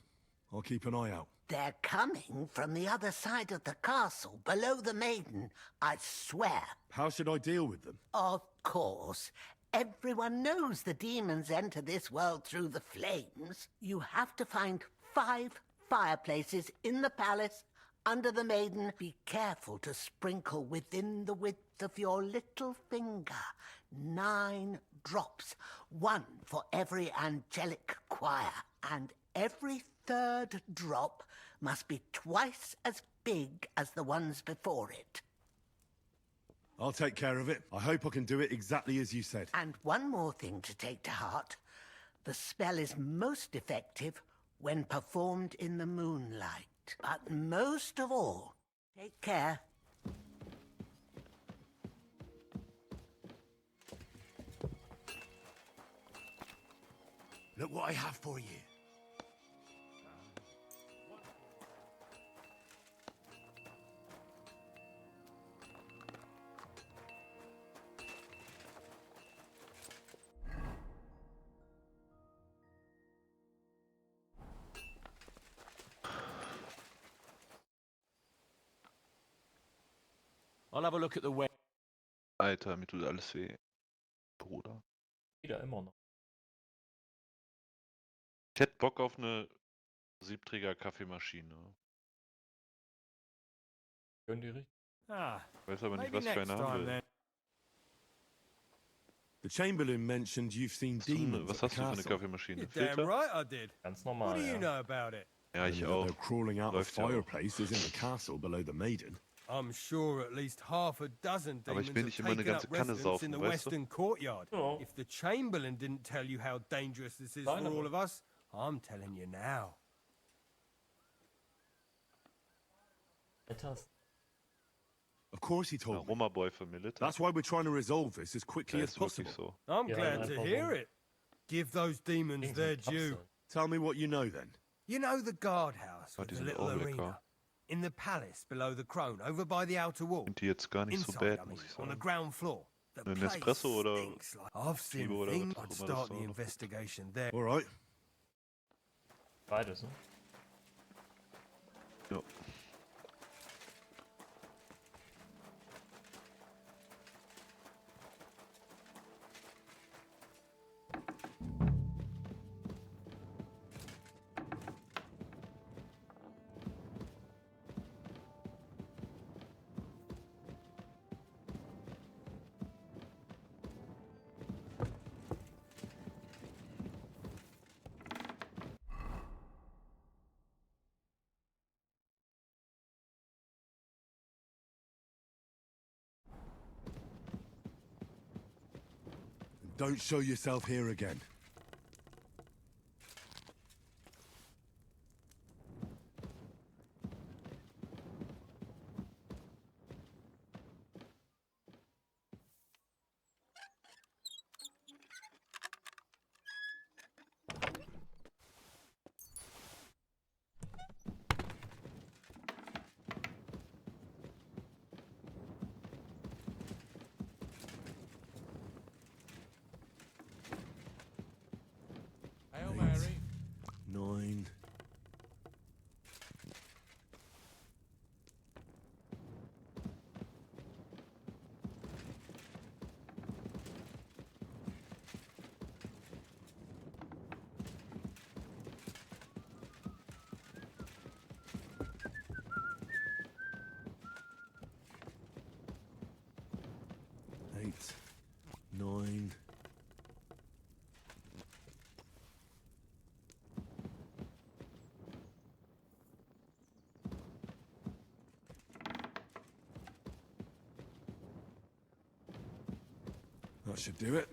I'll keep an eye out. They're coming from the other side of the castle, below the maiden, I swear. How should I deal with them? Of course. Everyone knows the demons enter this world through the flames. You have to find 5 fireplaces in the palace under the maiden. Be careful to sprinkle within the width of your little finger 9 drops, 1 for every angelic choir, and every 3rd drop must be twice as big as the ones before it. I'll take care of it. I hope I can do it exactly as you said. And one more thing to take to heart. The spell is most effective when performed in the moonlight. But most of all, take care. Look what I have for you. I'll have a look at the way. Alter, mir tut alles weh. Bruder. Wieder immer noch. Ich hätte Bock auf eine Siebträger-Kaffeemaschine. Gönn die richtig. Weiß aber nicht, was für eine haben will. The Chamberlain mentioned you've seen demons Was at the hast du für eine castle. Kaffeemaschine? Damn Filter? right I did. Ganz What normal, do you ja. know about it? Ja, ich Only that auch. They're crawling out of Läuft ja auch. fireplaces in the castle below the maiden. I'm sure at least half a dozen Aber ich demons will have nicht immer eine taken up ganze Kanne residence in saufen, the weißt du? western courtyard. Ja. If the Chamberlain didn't tell you how dangerous this is for Nein, all aber- of us, I'm telling you now. Of course he told me. Roma Boy for military. That's why we're trying to resolve this as quickly as possible. So. I'm glad to hear it. Give those demons their due. Tell me what you know then. You know the guardhouse with the little arena? In the palace below the Crone, over by the outer wall. Und die jetzt gar nicht so Inside, bad, muss ich on the sagen. ground floor. The Ein place Espresso oder stinks like... I've seen Fibo oder things. was auch I'd immer das start the war. investigation there. All right. Beides, ne? Ja. Don't show yourself here again. Hail Mary. 9. Eight, 9. That should do it.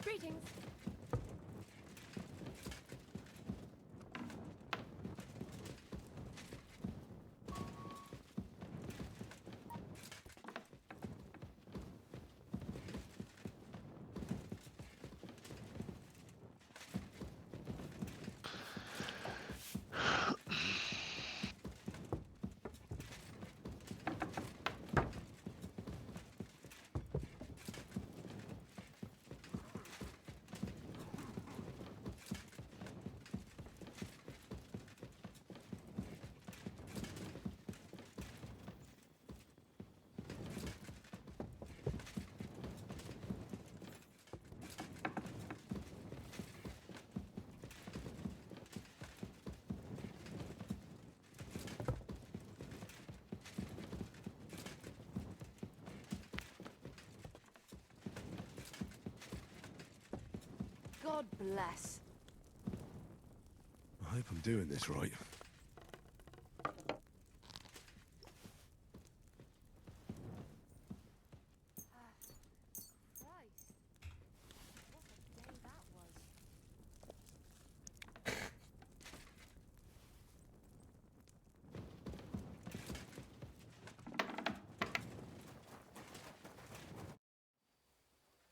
Greetings. God bless. I hope I'm doing this right. Christ. What a day that was.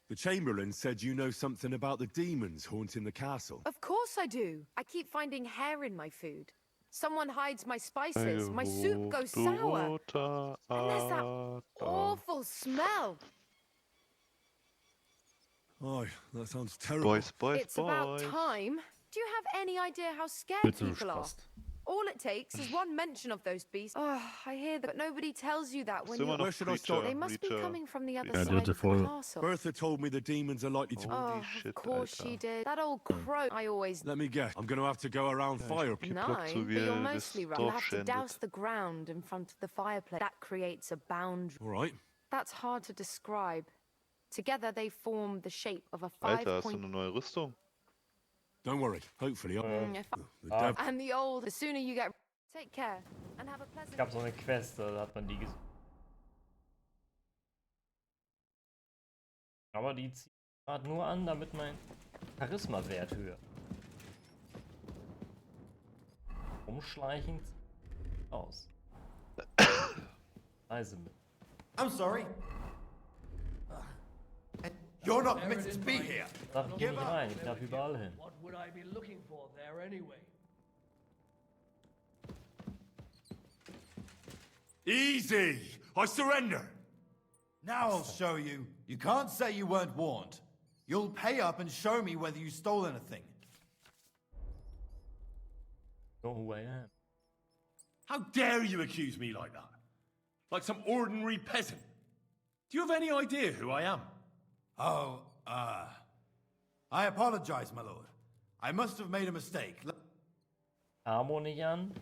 The Chamberlain said you know something about the demons haunting the castle. Of course I do. I keep finding hair in my food. Someone hides my spices. My soup goes sour. And there's that awful smell. Oh, that sounds terrible. Boys, It's about time. Do you have any idea how scared people are? All it takes is one mention of those beasts. Oh, I hear that, but nobody tells you that when Ist immer you... noch Where should I start? They must be Breacher. coming from the other Ja, side dritte of the Folge. castle. Bertha told me the demons are likely to... Oh, shit, of course Alter. she did. That old crow. I always... Let me guess. I'm going to have to go around fire. Nine, so but wie you're er mostly das right. You Dorf have to schändet. douse the ground in front of the fireplace. That creates a boundary. All right. That's hard to describe. Together they form the shape of a Alter, hast du five-point... eine neue Rüstung? Don't worry. Hopefully, I'll... The Ah. devil... And the old, the sooner you get... Take care and have a pleasant... Es gab so eine Quest, da hat man die gesehen. Aber die zieht gerade nur an, damit mein Charisma-Wert höher. Umschleichend aus. Leise mit. I'm sorry. You're not meant to be here. Darf ich hier nicht rein, ich darf überall hin. What would I be looking for there anyway? Easy! I surrender! Now I'll show you. You can't say you weren't warned. You'll pay up and show me whether you stole anything. Know who I am. How dare you accuse me like that? Like some ordinary peasant? Do you have any idea who I am? Oh, I apologize, my lord. I must have made a mistake. Armor nicht an,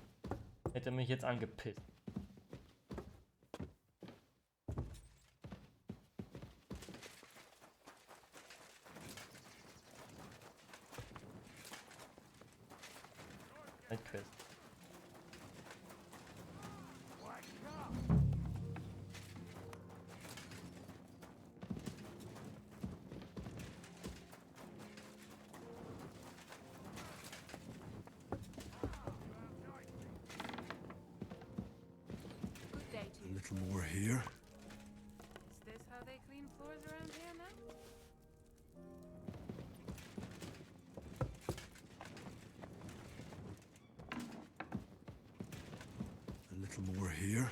hätte mich jetzt angepisst. Quest. Good day to A you. little more here. Is this how they clean floors around here now? A little more here.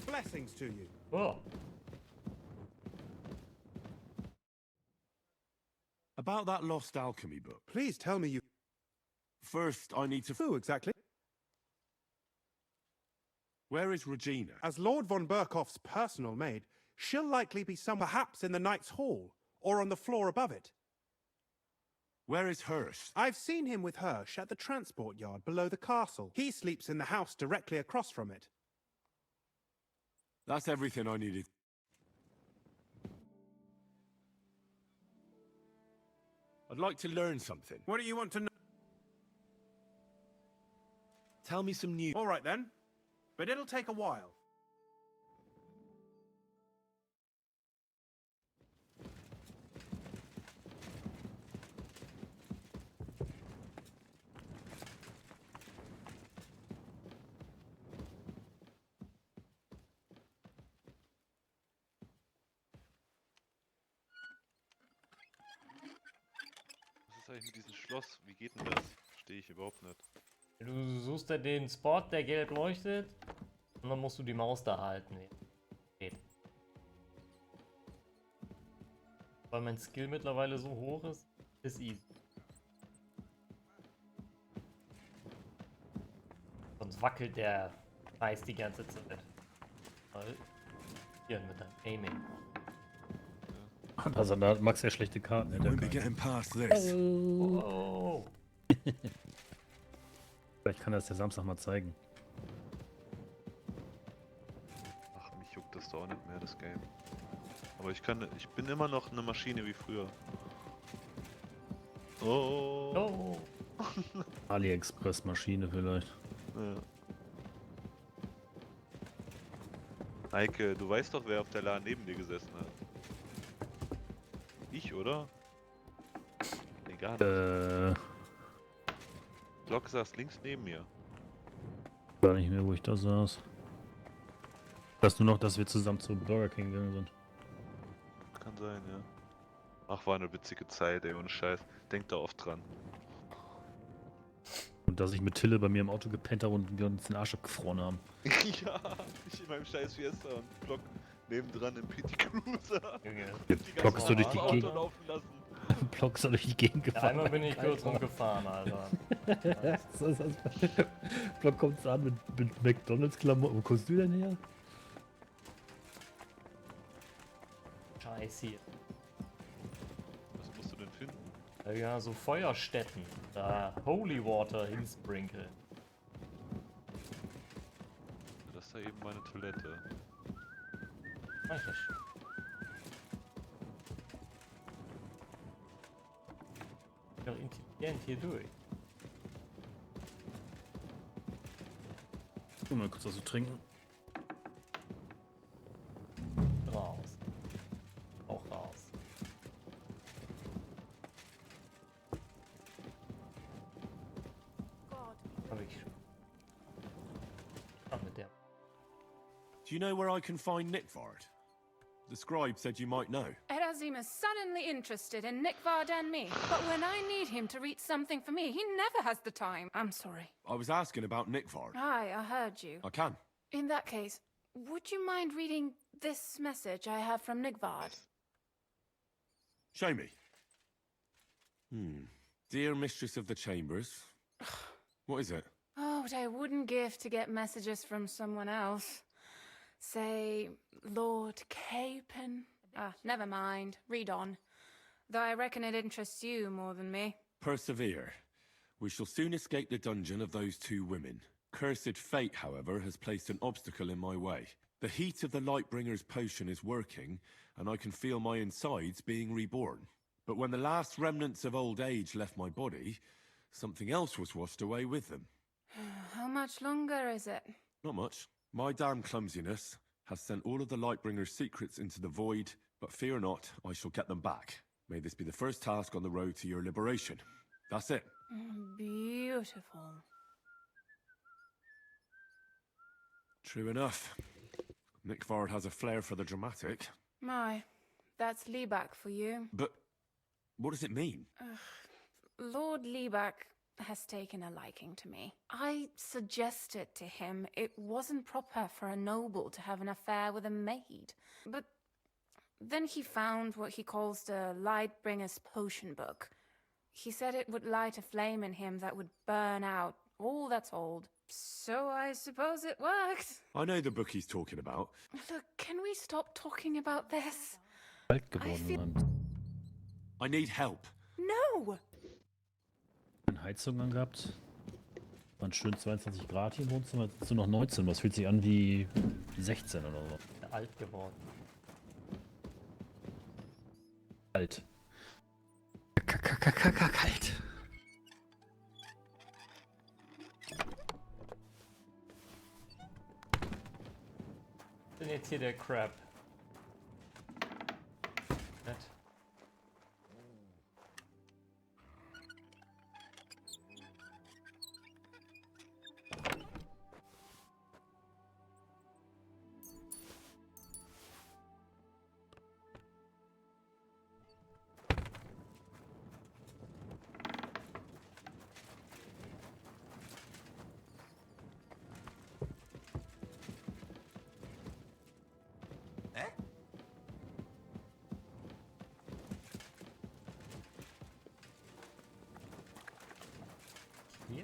Blessings to you. Oh. About that lost alchemy book. Please tell me you... First, I need to... Who exactly? Where is Regina? As Lord von Berkoff's personal maid, she'll likely be perhaps in the Knight's Hall, or on the floor above it. Where is Hirsch? I've seen him with Hirsch at the transport yard below the castle. He sleeps in the house directly across from it. That's everything I needed. I'd like to learn something. What do you want to know? Tell me some news. All right then, but it'll take a while. Was ist eigentlich mit diesem Schloss? Wie geht denn das? Verstehe ich überhaupt nicht. Du suchst ja den Spot, der gelb leuchtet. Und dann musst du die Maus da halten. Geht. Weil mein Skill mittlerweile so hoch ist easy. Sonst wackelt der Scheiß die ganze Zeit. Hier mit deinem Aiming. Also da hat Max ja schlechte Karten. Der Won't be getting past this. Oh. Vielleicht kann das der Samstag mal zeigen. Ach, mich juckt das doch auch nicht mehr, das Game. Aber ich bin immer noch eine Maschine wie früher. Oh. Oh. AliExpress-Maschine vielleicht. Ja. Eike, du weißt doch, wer auf der LAN neben dir gesessen hat. Ich, oder? Egal. Glock saß links neben mir. Gar nicht mehr, wo ich da saß. Weißt du noch, dass wir zusammen zu Burger King gegangen sind? Kann sein, ja. Ach, war eine witzige Zeit, ey, ohne Scheiß. Denk da oft dran. Und dass ich mit Tille bei mir im Auto gepennt habe und wir uns den Arsch abgefroren haben. Ja, ich in meinem scheiß Fiesta und Glock nebendran im PT Cruiser. Block ist so durch die Auto Gegend. laufen lassen. Block ist so durch die Gegend Ja, gefahren. einmal bin ich kurz rumgefahren, Alter. Block kommt an mit McDonalds-Klamotten. Wo kommst du denn her? Scheiße hier. Was musst du denn finden? Ja, so Feuerstätten. Da Holy Water hinsprinkeln. Das ist da eben meine Toilette. Mach ich ja schon. Doch intelligent hier durch. Mal kurz was zu trinken. Raus. Auch raus. Hab ich schon. Ach, mit der. Do you know where I can find Nickvard? The scribe said you might know. Erazim is suddenly interested in Nickvard and me, but when I need him to read something for me, he never has the time. I'm sorry. I was asking about Nickvard. Aye, I heard you. I can. In that case, would you mind reading this message I have from Nickvard? Show me. Dear Mistress of the Chambers. What is it? Oh, what I wouldn't give to get messages from someone else. Say, Lord Capen. Ah, never mind. Read on. Though I reckon it interests you more than me. Persevere. We shall soon escape the dungeon of those two women. Cursed fate, however, has placed an obstacle in my way. The heat of the Lightbringer's potion is working, and I can feel my insides being reborn. But when the last remnants of old age left my body, something else was washed away with them. How much longer is it? Not much. My damn clumsiness has sent all of the Lightbringer's secrets into the void, but fear not, I shall get them back. May this be the first task on the road to your liberation. That's it. Beautiful. True enough. Nickvard has a flair for the dramatic. My, that's Liebach for you. But what does it mean? Lord Liebach has taken a liking to me. I suggested to him it wasn't proper for a noble to have an affair with a maid. But then he found what he calls the Lightbringer's potion book. He said it would light a flame in him that would burn out all that's old. So I suppose it worked. I know the book he's talking about. Look, can we stop talking about this? Alt geworden waren. I need help. No! Heizung angehabt. Waren schön 22 Grad hier im Wohnzimmer. Jetzt sind nur noch 19. Was fühlt sich an wie 16 oder so. Alt geworden. Alt. Kalt. Denn jetzt hier der Crab. Nett. Hier.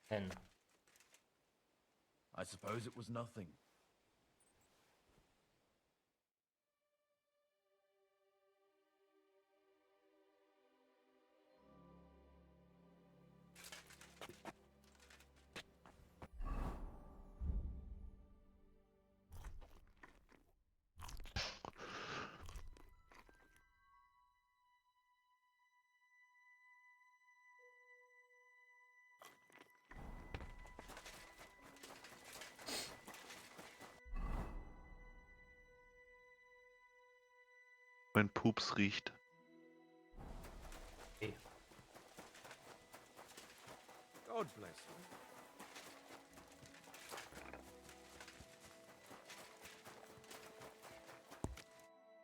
N. I suppose it was nothing. Mein Pups riecht. God bless you.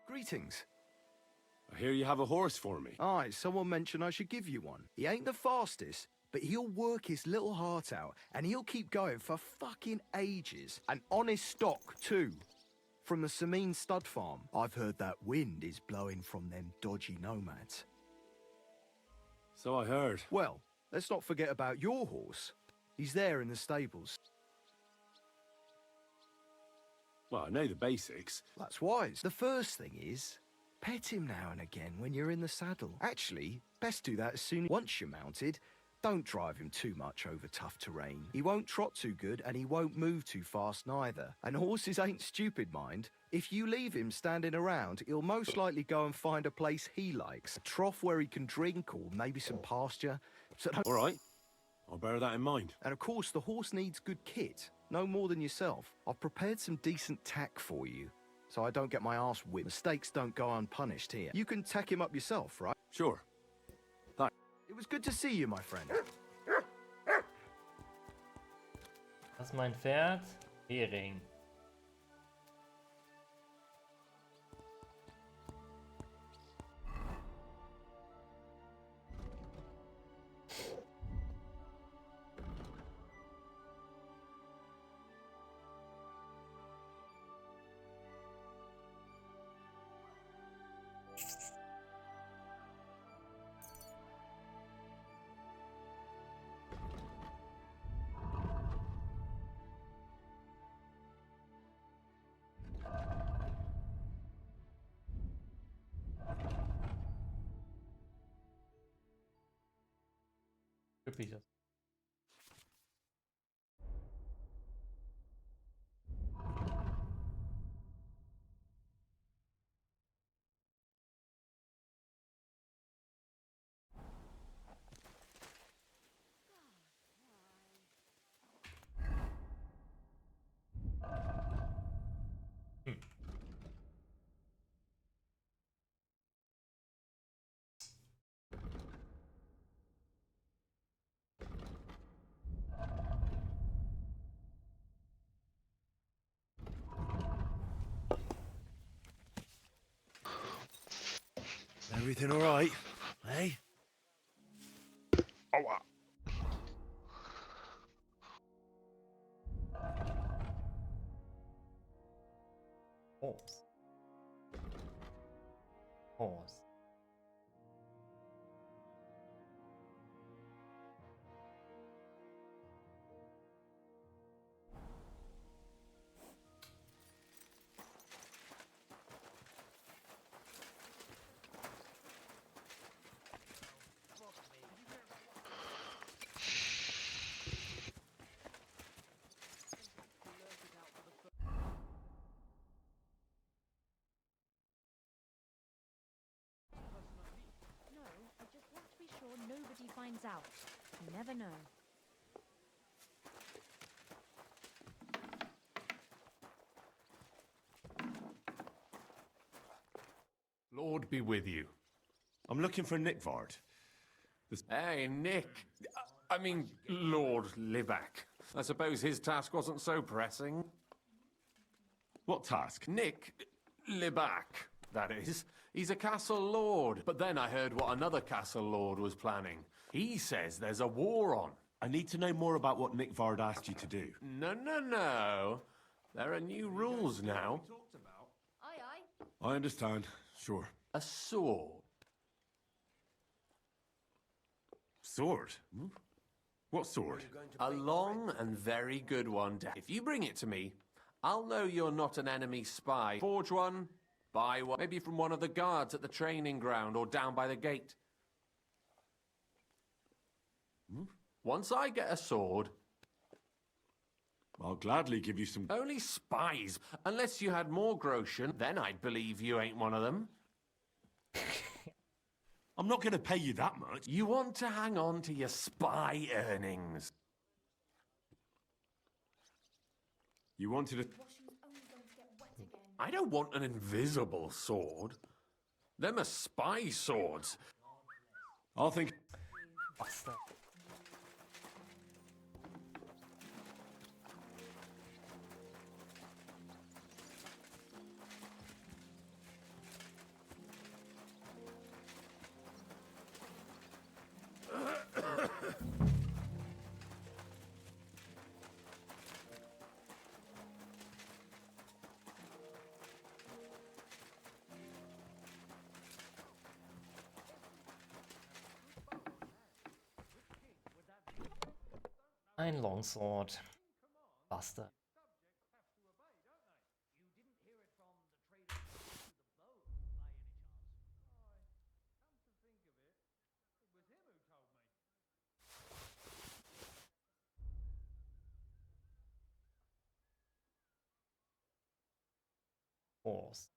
Greetings. I hear you have a horse for me. Aye, someone mentioned I should give you one. He ain't the fastest, but he'll work his little heart out, and he'll keep going for fucking ages. An honest stock, too. From the Sameen stud farm. I've heard that wind is blowing from them dodgy nomads. So I heard. Well, let's not forget about your horse. He's there in the stables. Well, I know the basics. That's wise. The first thing is, pet him now and again when you're in the saddle. Actually, best do that as soon as once you're mounted. Don't drive him too much over tough terrain. He won't trot too good and he won't move too fast neither. And horses ain't stupid, mind. If you leave him standing around, he'll most likely go and find a place he likes. A trough where he can drink or maybe some pasture. So all right. I'll bear that in mind. And of course, the horse needs good kit. No more than yourself. I've prepared some decent tack for you, so I don't get my arse whipped. Mistakes don't go unpunished here. You can tack him up yourself, right? Sure. Thanks. It was good to see you, my friend. Das ist mein Pferd. Hering. Repeat it. Everything all right, eh? Aua. Horse. Horse. Nobody finds out. You never know. Lord be with you. I'm looking for Nickvard. Hey, Nick. I mean, Lord Libac. I suppose his task wasn't so pressing. What task? Nick Libac, that is. He's a castle lord. But then I heard what another castle lord was planning. He says there's a war on. I need to know more about what Nickvard asked you to do. No. There are new rules now. Aye. I understand. Sure. A sword. Sword? Hmm? What sword? A long and very good one. If you bring it to me, I'll know you're not an enemy spy. Forge one, buy one, maybe from one of the guards at the training ground or down by the gate. Once I get a sword... I'll gladly give you some... Only spies. Unless you had more groschen, then I'd believe you ain't one of them. I'm not going to pay you that much. You want to hang on to your spy earnings. You wanted a... I don't want an invisible sword. Them are spy swords. I'll think... Bastard. Ein longsword. Bastard. Horse.